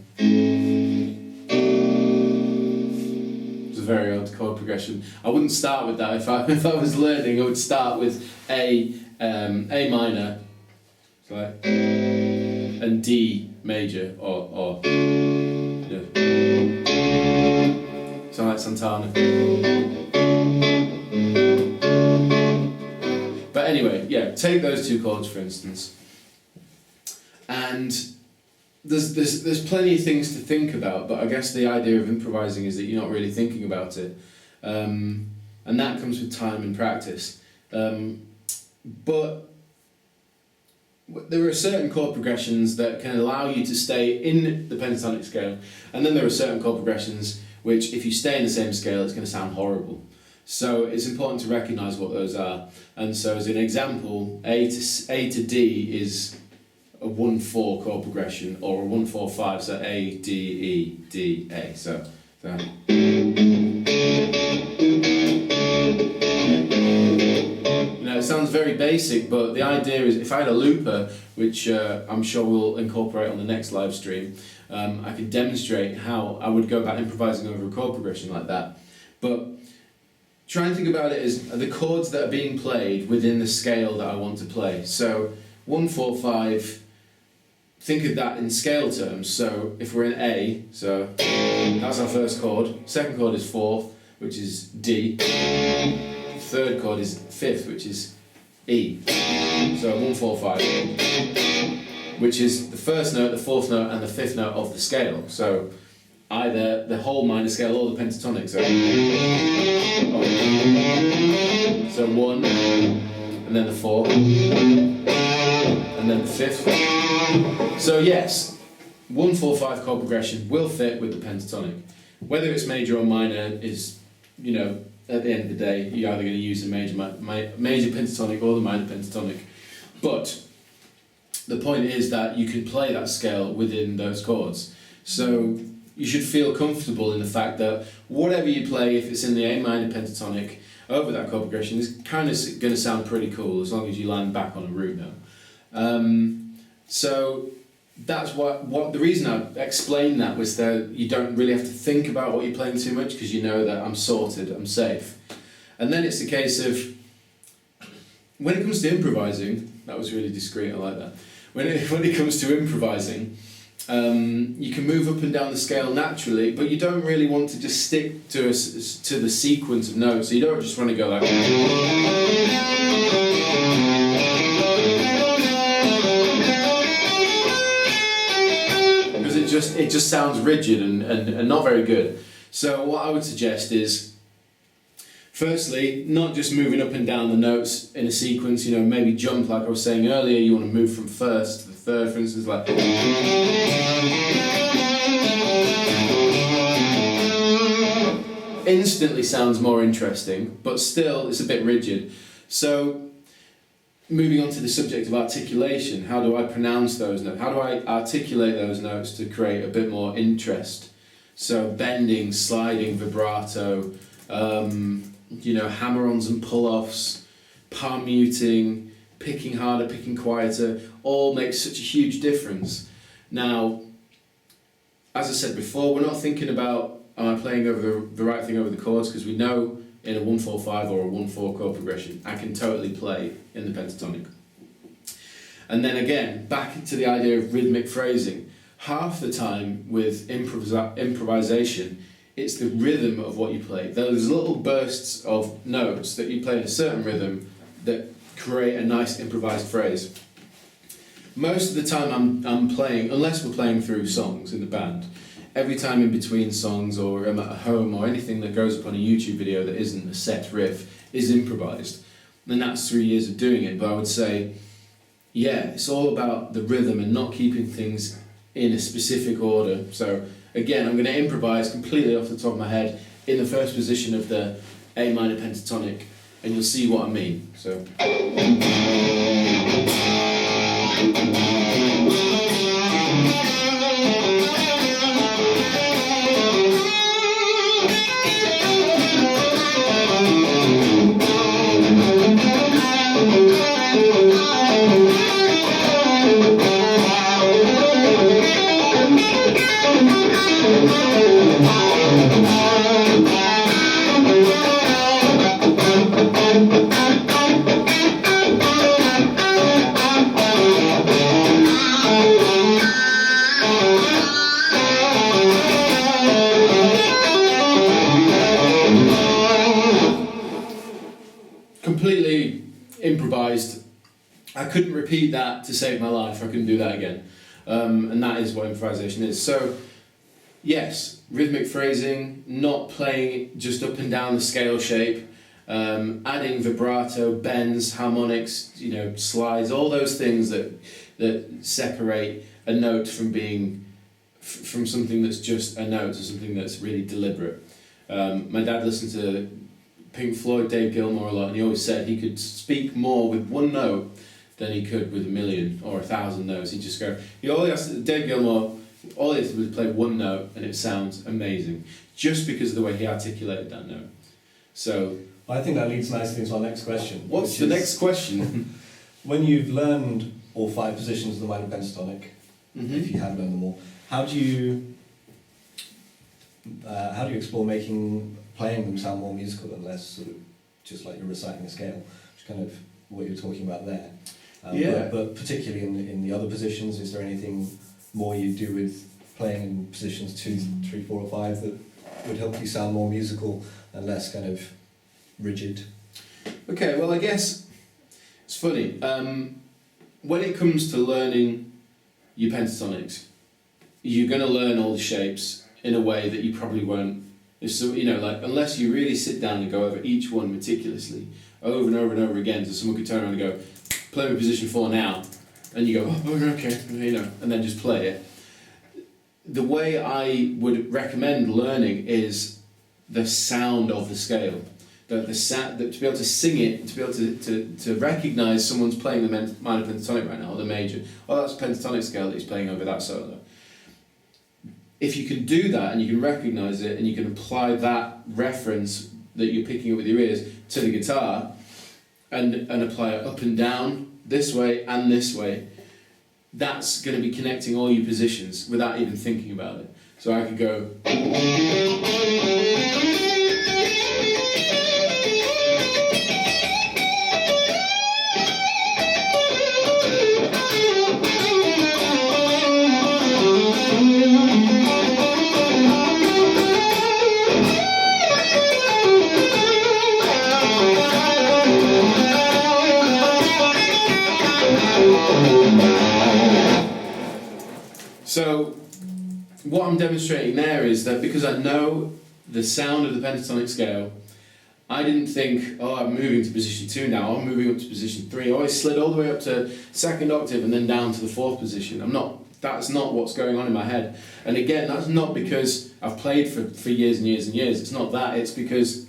It's a very odd chord progression. I wouldn't start with that. If I was learning, I would start with A minor, like, and D major, or sound like Santana. But anyway, yeah, take those two chords for instance, and there's plenty of things to think about, but I guess the idea of improvising is that you're not really thinking about it, and that comes with time and practice. But there are certain chord progressions that can allow you to stay in the pentatonic scale, and then there are certain chord progressions which, if you stay in the same scale, it's going to sound horrible. So it's important to recognise what those are. And so, as an example, A to D is a 1-4 chord progression, or a 1-4-5. So A, D, E, D, A. So. It sounds very basic, but the idea is, if I had a looper, which I'm sure we'll incorporate on the next live stream, I could demonstrate how I would go about improvising over a chord progression like that. But try and think about it as the chords that are being played within the scale that I want to play. So 1-4-5, think of that in scale terms. So if we're in A, so that's our first chord. Second chord is 4th, which is D. Third chord is 5th, which is E. So 1-4-5, which is the first note, the 4th note, and the 5th note of the scale. So either the whole minor scale or the pentatonic. So 1, and then the 4, and then the 5th. So yes, 1-4-5 chord progression will fit with the pentatonic. Whether it's major or minor is, at the end of the day, you're either going to use the major pentatonic or the minor pentatonic. But the point is that you can play that scale within those chords. So you should feel comfortable in the fact that whatever you play, if it's in the A minor pentatonic, over that chord progression, is kind of going to sound pretty cool as long as you land back on a root note. So that's what the reason I explained that was that you don't really have to think about what you're playing too much, because you know that I'm sorted, I'm safe. And then it's a case of, when it comes to improvising, that was really discreet, I like that. When it comes to improvising, you can move up and down the scale naturally, but you don't really want to just stick to the sequence of notes. So you don't just want to go like. Because it just sounds rigid and not very good. So what I would suggest is, firstly, not just moving up and down the notes in a sequence, maybe jump, like I was saying earlier. You want to move from first to the third, for instance, like. Instantly sounds more interesting, but still it's a bit rigid. So, moving on to the subject of articulation, how do I pronounce those notes? How do I articulate those notes to create a bit more interest? So, bending, sliding, vibrato, hammer-ons and pull-offs, palm muting, picking harder, picking quieter, all make such a huge difference. Now, as I said before, we're not thinking about, am I playing over the right thing over the chords, because we know in a 1-4-5 or a 1-4 chord progression, I can totally play in the pentatonic. And then again, back to the idea of rhythmic phrasing. Half the time with improvisation, it's the rhythm of what you play. Those little bursts of notes that you play in a certain rhythm that create a nice improvised phrase. Most of the time I'm playing, unless we're playing through songs in the band, every time in between songs or I'm at home or anything that goes up on a YouTube video that isn't a set riff is improvised. And that's 3 years of doing it, but I would say, yeah, it's all about the rhythm and not keeping things in a specific order. So again, I'm going to improvise completely off the top of my head in the first position of the A minor pentatonic, and you'll see what I mean. So. Completely improvised. I couldn't repeat that to save my life. I couldn't do that again. And that is what improvisation is. So, yes, rhythmic phrasing, not playing just up and down the scale shape, adding vibrato, bends, harmonics, slides, all those things that separate a note from being from something that's just a note to something that's really deliberate. My dad listened to Pink Floyd, Dave Gilmour a lot, and he always said he could speak more with one note than he could with 1,000,000 or 1,000 notes. He'd just go, Dave Gilmour, all he had to do was play one note and it sounds amazing, just because of the way he articulated that note. So, I think that leads nicely into our next question. What's the next question? When you've learned all 5 positions of the minor pentatonic, if you have learned them all, how do you explore playing them sound more musical and less sort of just like you're reciting a scale, which is kind of what you're talking about there. But particularly in the other positions, is there anything more you do with playing in positions 2, 3, 4 or 5 that would help you sound more musical and less kind of rigid? Okay, well I guess it's funny. When it comes to learning your pentatonics, you're going to learn all the shapes in a way that you probably won't. Unless you really sit down and go over each one meticulously, over and over and over again, so someone could turn around and go, play me position 4 now, and you go, oh, okay, and then just play it. The way I would recommend learning is the sound of the scale. To be able to sing it, to be able to recognise someone's playing the minor pentatonic right now, or the major. Oh, that's a pentatonic scale that he's playing over that solo. If you can do that and you can recognise it and you can apply that reference that you're picking up with your ears to the guitar and apply it up and down, this way and this way, that's going to be connecting all your positions without even thinking about it. So I could go... So what I'm demonstrating there is that because I know the sound of the pentatonic scale, I didn't think, oh, I'm moving to position 2 now, I'm moving up to position 3. I always slid all the way up to 2nd octave and then down to the 4th position. That's not what's going on in my head. And again, that's not because I've played for years and years and years. It's not that, it's because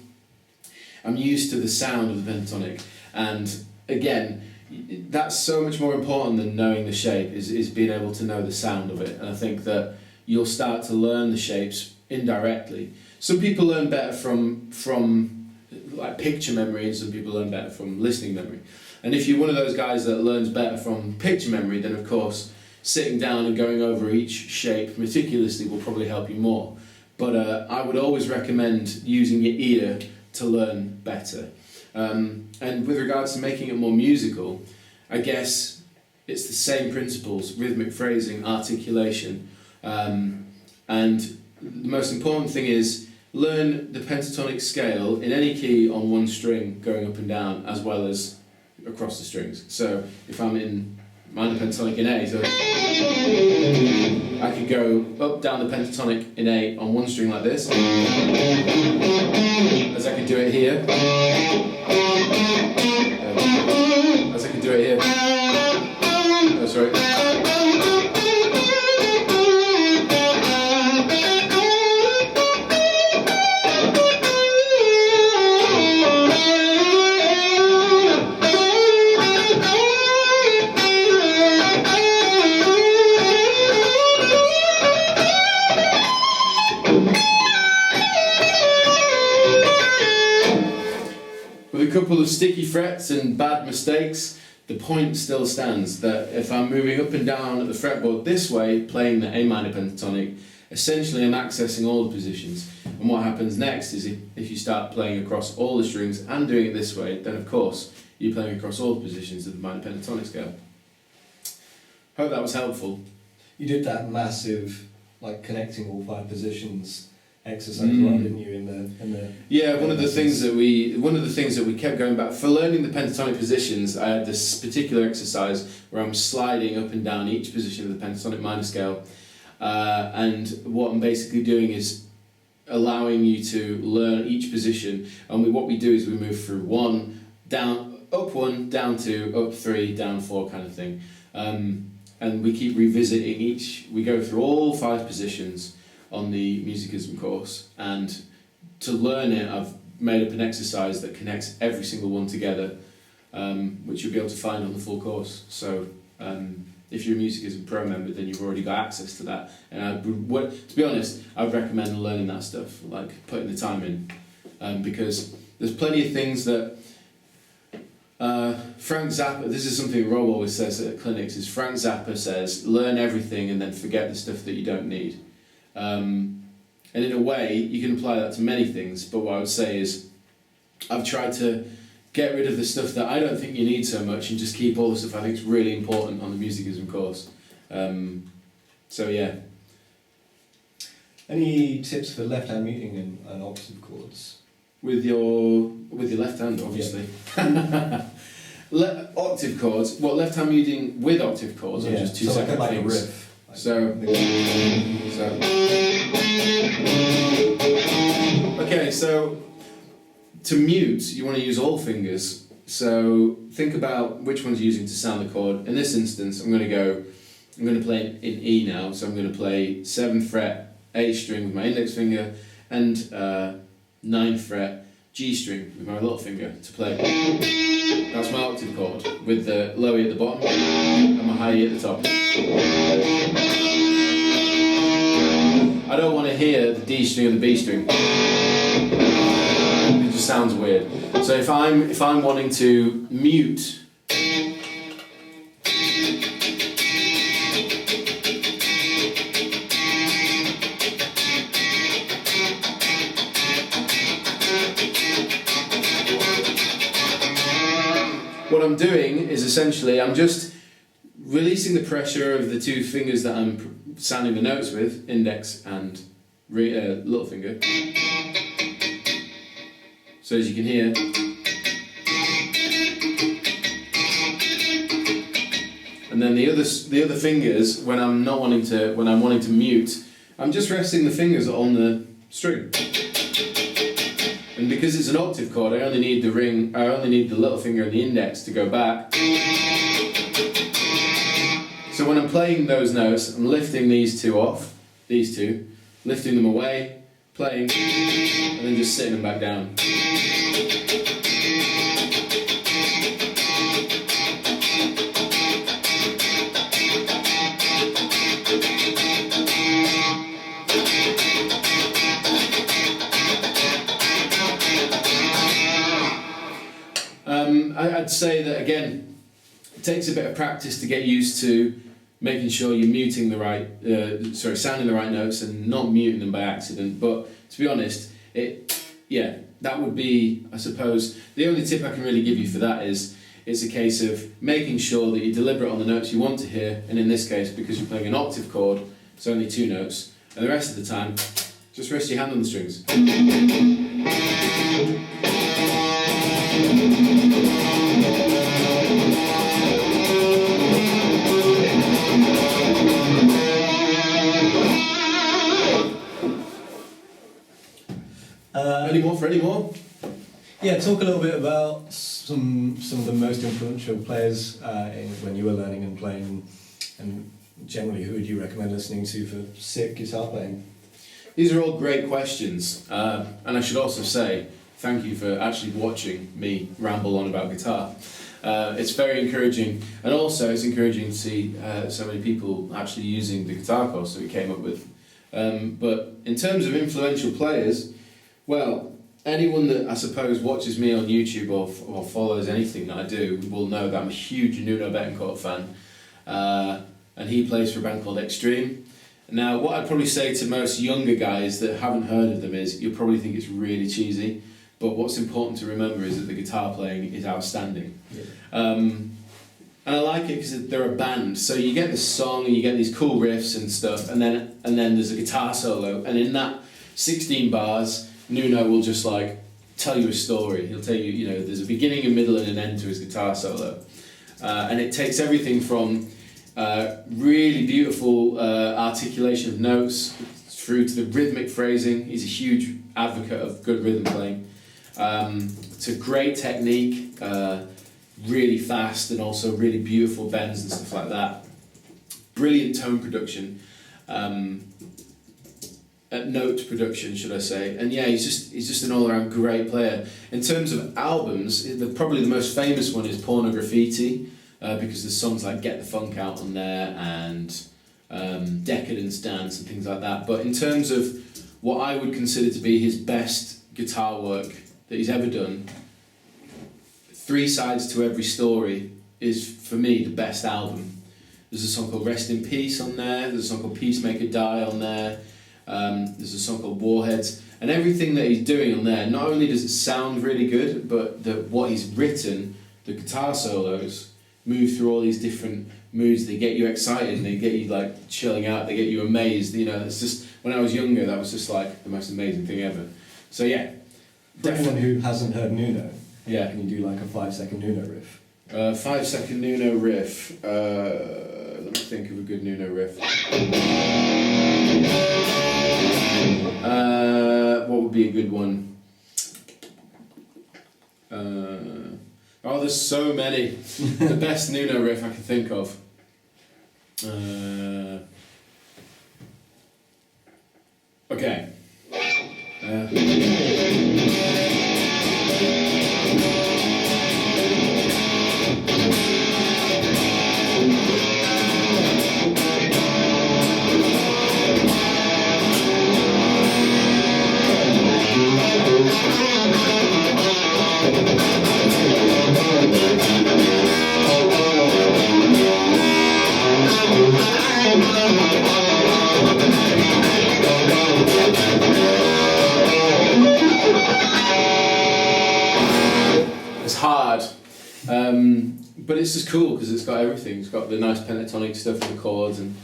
I'm used to the sound of the pentatonic. And again, that's so much more important than knowing the shape, is being able to know the sound of it. And I think that you'll start to learn the shapes indirectly. Some people learn better from like picture memory, and some people learn better from listening memory. And if you're one of those guys that learns better from picture memory, then of course sitting down and going over each shape meticulously will probably help you more. But I would always recommend using your ear to learn better. And with regards to making it more musical, I guess it's the same principles: rhythmic phrasing, articulation, and the most important thing is learn the pentatonic scale in any key on one string going up and down, as well as across the strings. So if I'm in minor pentatonic in A, so I could go up, down the pentatonic in A on one string like this, as I could do it here, as I could do it here. Oh, sorry. of sticky frets and bad mistakes, the point still stands that if I'm moving up and down at the fretboard this way, playing the A minor pentatonic, essentially I'm accessing all the positions. And what happens next is if you start playing across all the strings and doing it this way, then of course you're playing across all the positions of the minor pentatonic scale. Hope that was helpful. You did that massive, like connecting all 5 positions exercise, well, didn't you? In the Yeah, one of the things that we kept going back for learning the pentatonic positions. I had this particular exercise where I'm sliding up and down each position of the pentatonic minor scale, and what I'm basically doing is allowing you to learn each position. And what we do is we move through 1, down, up 1, down 2, up 3, down 4 kind of thing. And we keep revisiting each. We go through all 5 positions on the musicism course, and to learn it I've made up an exercise that connects every single one together, which you'll be able to find on the full course. So if you're a musicism pro member, then you've already got access to that, and to be honest, I'd recommend learning that stuff, like putting the time in, because there's plenty of things that Frank Zappa, this is something Rob always says at clinics, is Frank Zappa says, learn everything and then forget the stuff that you don't need. And in a way, you can apply that to many things, but what I would say is I've tried to get rid of the stuff that I don't think you need so much and just keep all the stuff I think is really important on the musicism course. So yeah. Any tips for left-hand muting and octave chords? With your left hand, obviously. Yeah. Octave chords. What, left hand muting with octave chords, or just two separate like things? A riff. Okay, so to mute, you want to use all fingers. So think about which one's using to sound the chord. In this instance, I'm going to play in E now. So I'm going to play 7th fret A string with my index finger, and 9th fret G string with my little finger to play. That's my octave chord, with the low E at the bottom and my high E at the top. I don't want to hear the D string or the B string. It just sounds weird. So if I'm wanting to mute, what I'm doing is essentially I'm just releasing the pressure of the 2 fingers that I'm sounding the notes with, index and little finger. So as you can hear, and then the other fingers, when I'm wanting to mute, I'm just resting the fingers on the string. And because it's an octave chord, I only need the little finger and the index to go back. So when I'm playing those notes, I'm lifting these 2 off, these 2, lifting them away, playing, and then just sitting them back down. I'd say that again, it takes a bit of practice to get used to making sure you're muting the right, sounding the right notes and not muting them by accident. But to be honest, that would be, I suppose, the only tip I can really give you for that is it's a case of making sure that you're deliberate on the notes you want to hear, and in this case, because you're playing an octave chord, it's only 2 notes, and the rest of the time, just rest your hand on the strings. Any more? Yeah, talk a little bit about some of the most influential players when you were learning and playing, and generally who would you recommend listening to for sick guitar playing? These are all great questions, and I should also say thank you for actually watching me ramble on about guitar. It's very encouraging, and also it's encouraging to see so many people actually using the guitar course that we came up with. But in terms of influential players, well, anyone that I suppose watches me on YouTube or follows anything that I do will know that I'm a huge Nuno Bettencourt fan, and he plays for a band called Extreme. Now, what I'd probably say to most younger guys that haven't heard of them is you'll probably think it's really cheesy, but what's important to remember is that the guitar playing is outstanding. Yeah. And I like it because they're a band, so you get this song and you get these cool riffs and stuff, and then there's a guitar solo, and in that 16 bars, Nuno will just like tell you a story. He'll tell you, you know, there's a beginning, a middle, and an end to his guitar solo, and it takes everything from really beautiful articulation of notes through to the rhythmic phrasing. He's a huge advocate of good rhythm playing, to great technique. Really fast and also really beautiful bends and stuff like that. Brilliant tone production, note production, should I say? And yeah, he's just an all-around great player. In terms of albums, probably the most famous one is Pornograffiti, because there's songs like Get the Funk Out on there and Decadence Dance and things like that. But in terms of what I would consider to be his best guitar work that he's ever done, Three Sides to Every Story is, for me, the best album. There's a song called Rest in Peace on there, there's a song called Peacemaker Die on there, there's a song called Warheads, and everything that he's doing on there, not only does it sound really good, but what he's written, the guitar solos, move through all these different moods. They get you excited, and they get you like chilling out, they get you amazed. You know, it's just, when I was younger, that was just like the most amazing thing ever. So yeah. For anyone who hasn't heard Nuno, yeah, can you do like a 5-second Nuno riff? 5-second Nuno riff. Let me think of a good Nuno riff. What would be a good one? There's so many. The best Nuno riff I can think of. Okay. It's hard, but it's just cool because it's got everything. It's got the nice pentatonic stuff and the chords, and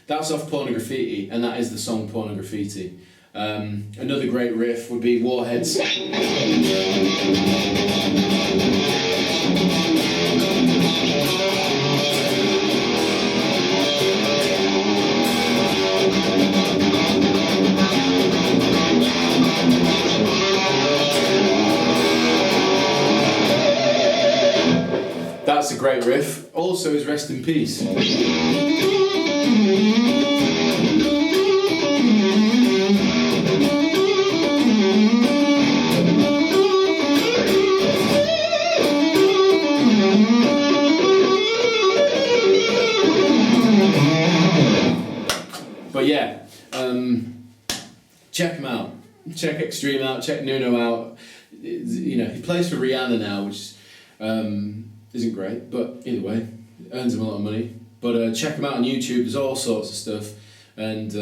that's off Pornograffiti, and that is the song Pornograffiti. Another great riff would be Warheads. That's a great riff. Also is Rest in Peace. But yeah, check him out. Check Extreme out. Check Nuno out. You know, he plays for Rihanna now, which isn't great, but either way, earns him a lot of money. But check him out on YouTube. There's all sorts of stuff, and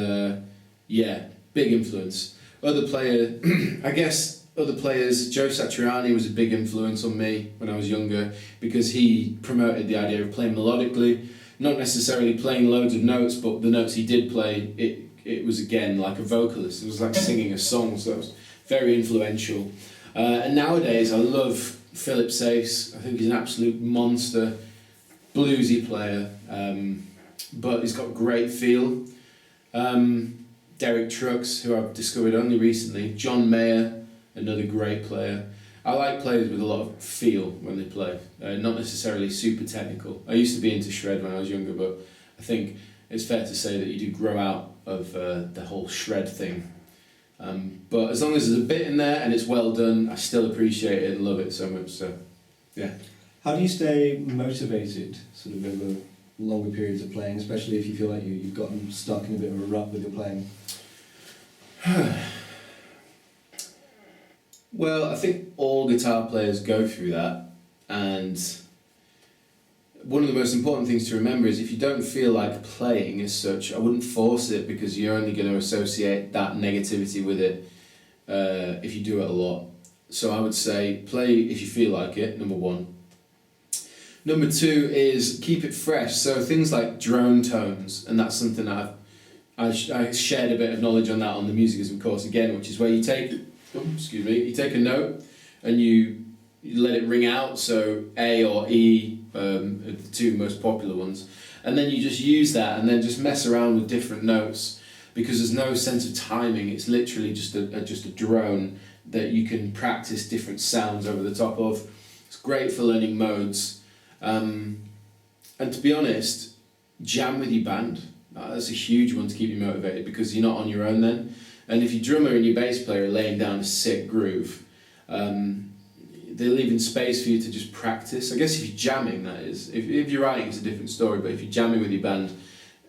yeah, big influence. Other player, I guess other players. Joe Satriani was a big influence on me when I was younger because he promoted the idea of playing melodically. Not necessarily playing loads of notes, but the notes he did play, it was again like a vocalist. It was like singing a song, so it was very influential. And nowadays I love Philip Sace. I think he's an absolute monster, bluesy player, but he's got great feel. Derek Trucks, who I've discovered only recently. John Mayer, another great player. I like players with a lot of feel when they play, not necessarily super technical. I used to be into shred when I was younger, but I think it's fair to say that you do grow out of the whole shred thing. But as long as there's a bit in there and it's well done, I still appreciate it and love it so much. So, yeah. How do you stay motivated sort of over longer periods of playing, especially if you feel like you've gotten stuck in a bit of a rut with your playing? Well, I think all guitar players go through that, and one of the most important things to remember is if you don't feel like playing as such, I wouldn't force it, because you're only going to associate that negativity with it if you do it a lot. So I would say play if you feel like it, number one. Number two is keep it fresh. So things like drone tones, and that's something that I shared a bit of knowledge on that on the musicism course again, which is where you take, you take a note and you let it ring out, so A or E, are the two most popular ones, and then you just use that and then just mess around with different notes, because there's no sense of timing. It's literally just a drone that you can practice different sounds over the top of. It's great for learning modes. And to be honest, jam with your band. That's a huge one to keep you motivated, because you're not on your own then. And if your drummer and your bass player are laying down a sick groove, they're leaving space for you to just practice. I guess if you're jamming, that is. If you're writing, it's a different story. But if you're jamming with your band,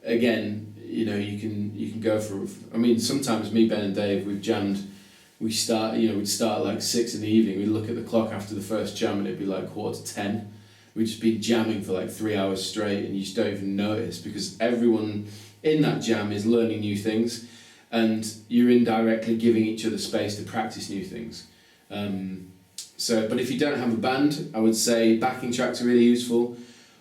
again, you know, you can go for. I mean, sometimes me, Ben, and Dave, we've jammed. We'd start at like 6 in the evening. We'd look at the clock after the first jam, and it'd be like 9:45. We'd just be jamming for like 3 hours straight, and you just don't even notice, because everyone in that jam is learning new things, and you're indirectly giving each other space to practice new things. But if you don't have a band, I would say backing tracks are really useful.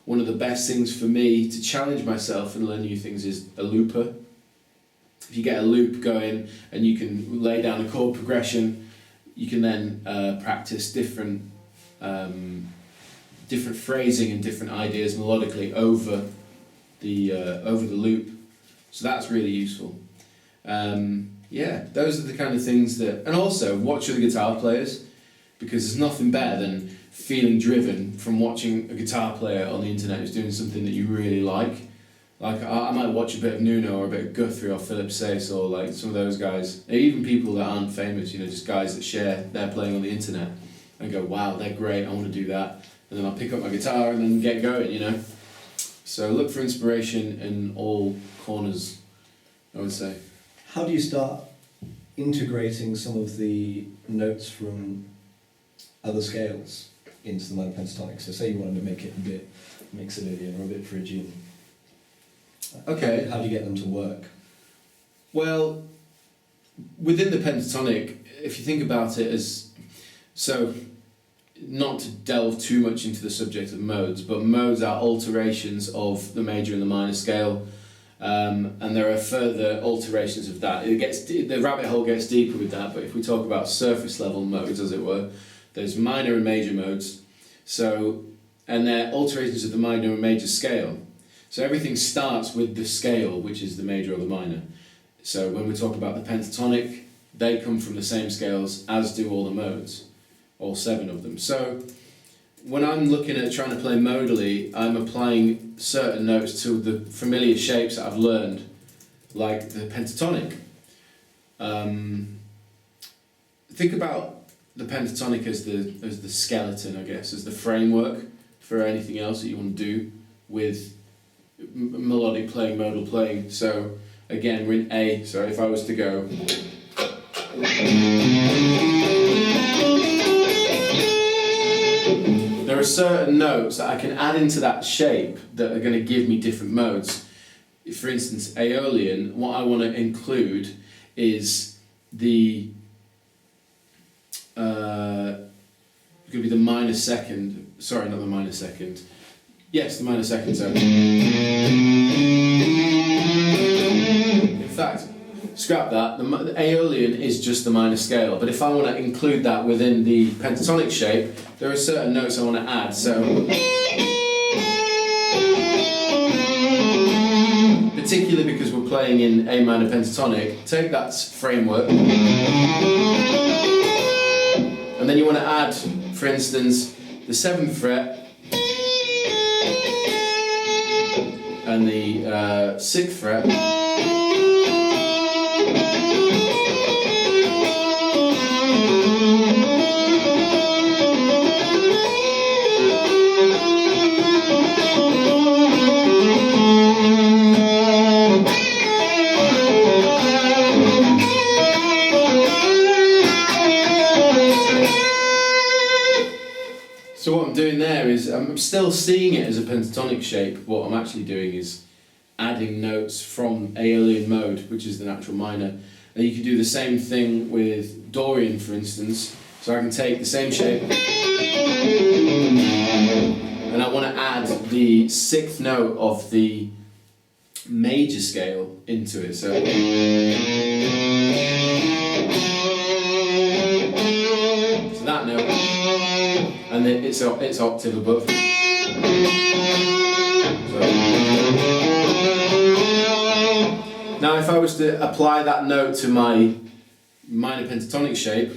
One of the best things for me to challenge myself and learn new things is a looper. If you get a loop going and you can lay down a chord progression, you can then practice different phrasing and different ideas melodically over the loop. So that's really useful. Those are the kind of things that... And also, watch other guitar players, because there's nothing better than feeling driven from watching a guitar player on the internet who's doing something that you really like. Like, I might watch a bit of Nuno or a bit of Guthrie or Philip Sace or like some of those guys, even people that aren't famous, you know, just guys that share their playing on the internet, and go, wow, they're great, I want to do that. And then I'll pick up my guitar and then get going, you know. So look for inspiration in all corners, I would say. How do you start integrating some of the notes from other scales into the minor pentatonic? So say you wanted to make it a bit Mixolydian or a bit Phrygian. Okay. How do you get them to work? Well, within the pentatonic, if you think about it as... So, not to delve too much into the subject of modes, but modes are alterations of the major and the minor scale, and there are further alterations of that. The rabbit hole gets deeper with that, but if we talk about surface level modes, as it were, there's minor and major modes, and they're alterations of the minor and major scale. So everything starts with the scale, which is the major or the minor. So when we talk about the pentatonic, they come from the same scales as do all the modes, all 7 of them. So when I'm looking at trying to play modally, I'm applying certain notes to the familiar shapes that I've learned, like the pentatonic. Think about the pentatonic as the skeleton, I guess, as the framework for anything else that you want to do with melodic playing, modal playing. So again, we're in A, so if I was to go... There are certain notes that I can add into that shape that are going to give me different modes. For instance, Aeolian, what I want to include is the... going to be the minor second, sorry, not the minor second. Yes, the minor second, so... In fact, scrap that, the Aeolian is just the minor scale, but if I want to include that within the pentatonic shape, there are certain notes I want to add, so... Particularly because we're playing in A minor pentatonic, take that framework, and then you want to add, for instance, the 7th fret, and the 6th fret, is I'm still seeing it as a pentatonic shape. What I'm actually doing is adding notes from Aeolian mode, which is the natural minor. And you can do the same thing with Dorian, for instance. So I can take the same shape, and I want to add the 6th note of the major scale into it. So that note, and then it's octave above. So. Now if I was to apply that note to my minor pentatonic shape,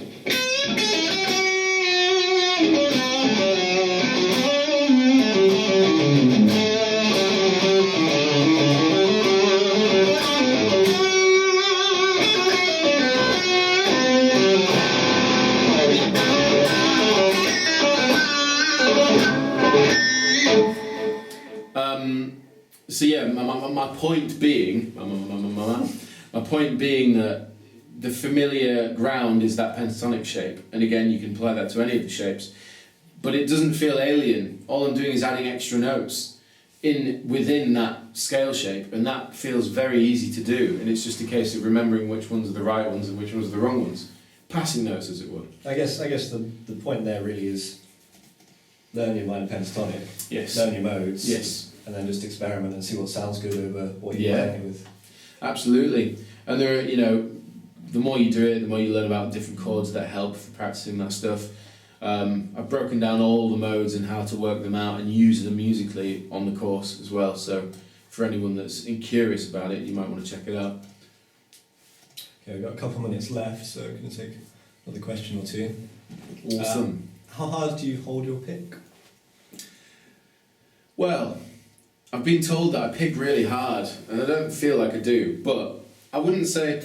so yeah, my point being, my point being that the familiar ground is that pentatonic shape, and again you can apply that to any of the shapes, but it doesn't feel alien. All I'm doing is adding extra notes within that scale shape, and that feels very easy to do, and it's just a case of remembering which ones are the right ones and which ones are the wrong ones. Passing notes, as it were. I guess the point there really is learn your minor pentatonic, Yes. learn your modes, Yes. and then just experiment and see what sounds good over what you're playing with. Absolutely. And there are, the more you do it, the more you learn about different chords that help for practicing that stuff. I've broken down all the modes and how to work them out and use them musically on the course as well. So for anyone that's curious about it, you might want to check it out. Okay, we've got a couple of minutes left, so we're going to take another question or two. Awesome. How hard do you hold your pick? Well, I've been told that I pick really hard, and I don't feel like I do, but I wouldn't say,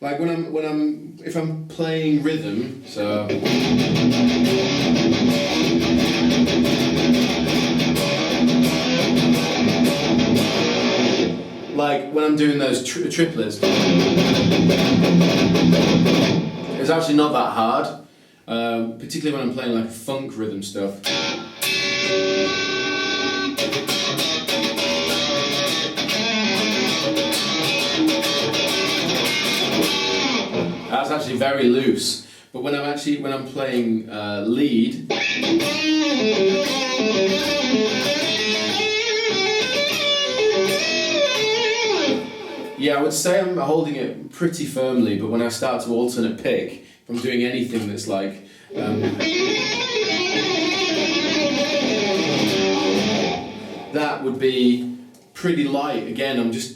like if I'm playing rhythm, so like when I'm doing those triplets, it's actually not that hard, particularly when I'm playing like funk rhythm stuff. That's actually very loose, but when I'm playing lead, yeah, I would say I'm holding it pretty firmly, but when I start to alternate pick, if I'm doing anything that's like that would be pretty light. Again, I'm just,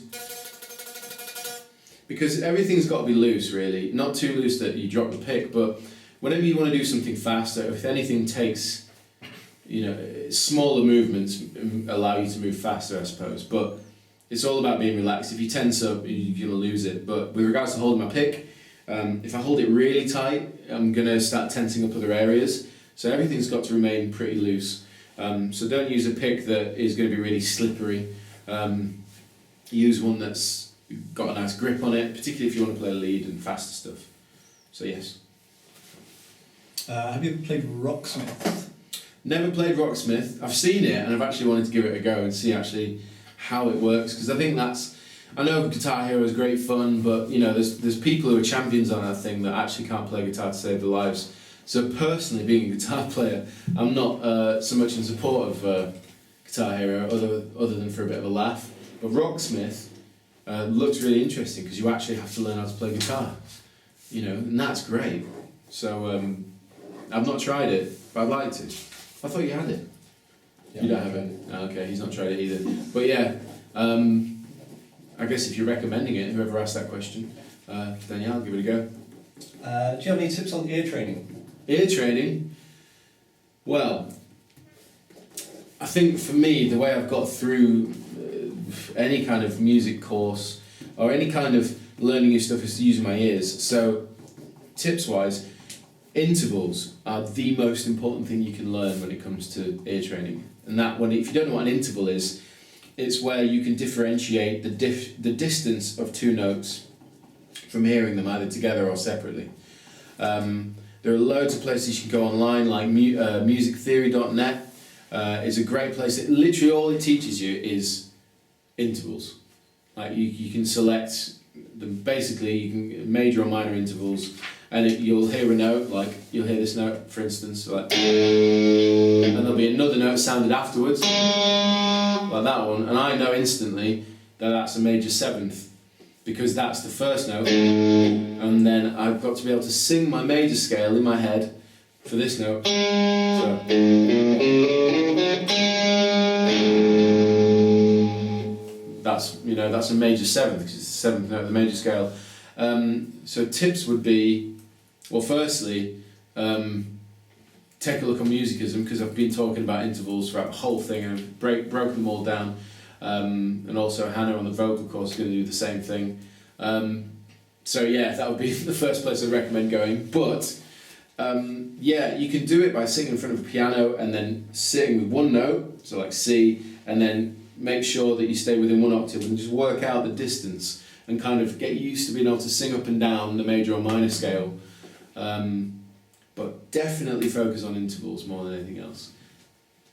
because everything's got to be loose, really. Not too loose that you drop the pick, but whenever you want to do something faster, if anything takes, smaller movements allow you to move faster, I suppose. But it's all about being relaxed. If you tense up, you're going to lose it. But with regards to holding my pick, if I hold it really tight, I'm going to start tensing up other areas. So everything's got to remain pretty loose. So don't use a pick that is going to be really slippery. Use one that's got a nice grip on it, particularly if you want to play lead and faster stuff. So yes. Have you ever played Rocksmith? Never played Rocksmith. I've seen it and I've actually wanted to give it a go and see actually how it works, because I think I know Guitar Hero is great fun, but there's people who are champions on that thing that actually can't play guitar to save their lives. So personally, being a guitar player, I'm not so much in support of Guitar Hero other than for a bit of a laugh. But Rocksmith looks really interesting because you actually have to learn how to play guitar, and that's great. So I've not tried it, but I'd like to. I thought you had it. Yeah, you don't have it? Oh, okay, he's not tried it either. But yeah, I guess if you're recommending it, whoever asked that question, then yeah, I'll give it a go. Do you have any tips on ear training? Ear training? Well, I think for me, the way I've got through any kind of music course or any kind of learning new stuff is to use my ears. So, tips-wise, intervals are the most important thing you can learn when it comes to ear training. And that, if you don't know what an interval is, it's where you can differentiate the distance of two notes from hearing them either together or separately. There are loads of places you can go online, like musictheory.net is a great place. Literally all it teaches you is intervals. Like you can select basically you can major or minor intervals, and you'll hear a note, like you'll hear this note for instance, like, and there'll be another note sounded afterwards, like that one, and I know instantly that that's a major seventh, because that's the first note, and then I've got to be able to sing my major scale in my head for this note. So. That's a major seventh, because it's the seventh note of the major scale. So tips would be, well, firstly, take a look on musicisum, because I've been talking about intervals throughout the whole thing, and I've broken them all down. And also Hannah on the vocal course is going to do the same thing. So yeah, that would be the first place I'd recommend going. But yeah, you can do it by sitting in front of a piano and then sitting with one note, so like C, and then make sure that you stay within one octave and just work out the distance and kind of get used to being able to sing up and down the major or minor scale. But definitely focus on intervals more than anything else,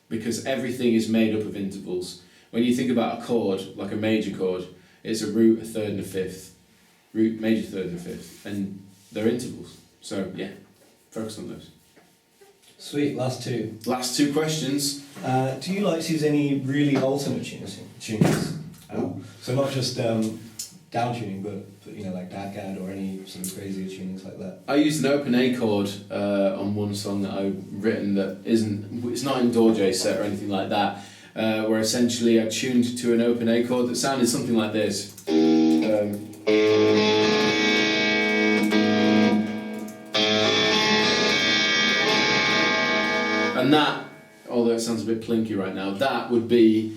because everything is made up of intervals. When you think about a chord, like a major chord, it's a root, a third and a fifth. Root, major, third and a fifth. And they're intervals. So yeah, focus on those. Sweet, last two. Last two questions. Do you like to use any really alternate tunings? So not just down tuning, but like dadgad or any sort of crazier tunings like that. I used an open A chord on one song that I've written that it's not in Dorje set or anything like that, where essentially I tuned to an open A chord that sounded something like this. And that, although it sounds a bit plinky right now, that would be,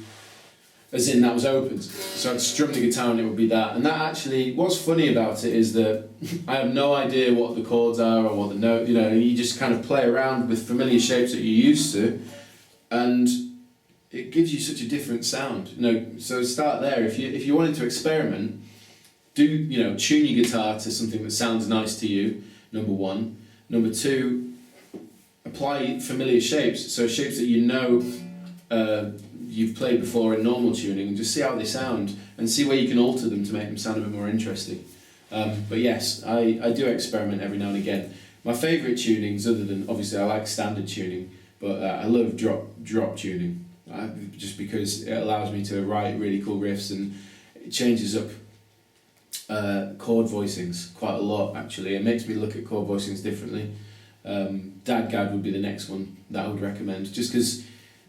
as in that was open. So I'd strum the guitar and it would be that. And that actually, what's funny about it is that I have no idea what the chords are or what the note, you just kind of play around with familiar shapes that you're used to, and it gives you such a different sound. So start there. If you wanted to experiment, tune your guitar to something that sounds nice to you, number one. Number two, apply familiar shapes, so shapes that you've played before in normal tuning, and just see how they sound and see where you can alter them to make them sound a bit more interesting. But yes, I do experiment every now and again. My favourite tunings, other than obviously I like standard tuning, but I love drop tuning, just because it allows me to write really cool riffs, and it changes up chord voicings quite a lot actually. It makes me look at chord voicings differently. Dadgad would be the next one that I would recommend, just because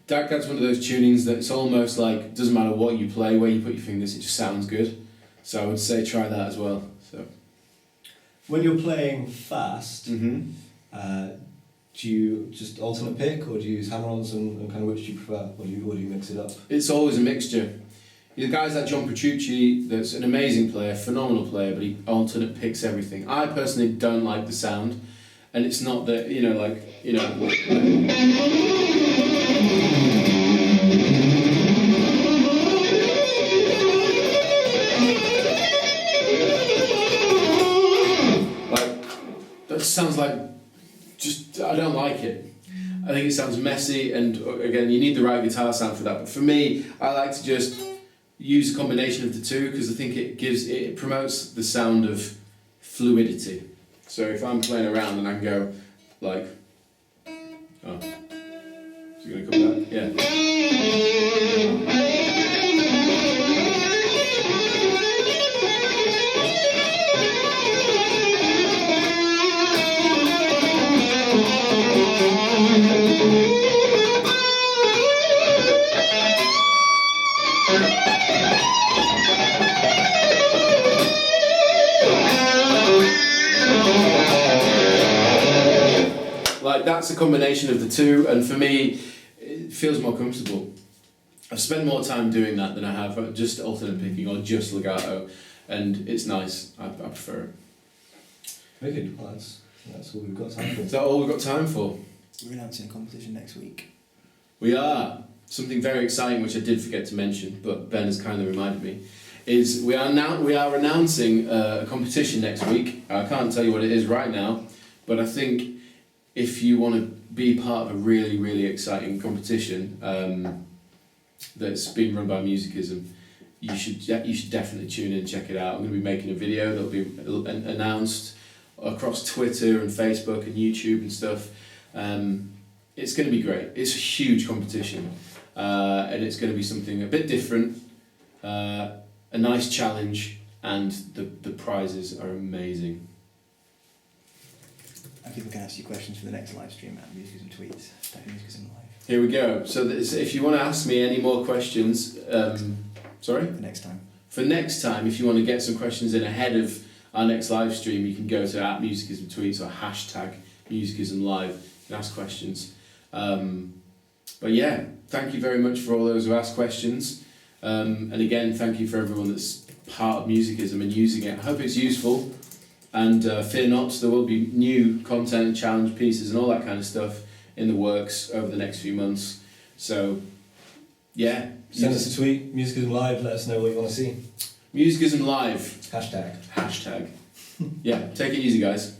Dadgad's one of those tunings that it's almost like, doesn't matter what you play, where you put your fingers, it just sounds good. So I would say try that as well. So when you're playing fast, mm-hmm. Do you just alternate pick, or do you use hammer-ons, and kind of which do you prefer, or do you mix it up? It's always a mixture. The guys like John Petrucci, that's an amazing player, phenomenal player, but he alternate picks everything. I personally don't like the sound, and it's not that, that sounds like, I don't like it. I think it sounds messy, and again, you need the right guitar sound for that. But for me, I like to just use a combination of the two, because I think it promotes the sound of fluidity. So if I'm playing around and I can go like, oh, is it going to come back? Yeah. Like, that's a combination of the two, and for me, it feels more comfortable. I've spent more time doing that than I have just alternate picking or just legato, and it's nice. I prefer it. Very good. Well, that's all we've got time for. Is that all we've got time for? We're announcing a competition next week. We are. Something very exciting, which I did forget to mention, but Ben has kindly reminded me, is we are announcing a competition next week. I can't tell you what it is right now, but I think if you want to be part of a really, really exciting competition that's being run by Musicisum, you should definitely tune in and check it out. I'm going to be making a video that'll be announced across Twitter and Facebook and YouTube and stuff. It's going to be great. It's a huge competition, and it's going to be something a bit different, a nice challenge, and the prizes are amazing. And people can ask you questions for the next live stream at Musicisum Tweets. Musicisum Live. Here we go. So if you want to ask me any more questions, sorry? For next time. For next time, if you want to get some questions in ahead of our next live stream, you can go to @Musicisum Tweets or #Musicisum Live. You can ask questions. But yeah, thank you very much for all those who asked questions. And again, thank you for everyone that's part of Musicisum and using it. I hope it's useful. And fear not, there will be new content and challenge pieces and all that kind of stuff in the works over the next few months. So, yeah. Send us a tweet, Musicisum Live, let us know what you want to see. Musicisum Live. Hashtag. Yeah, take it easy, guys.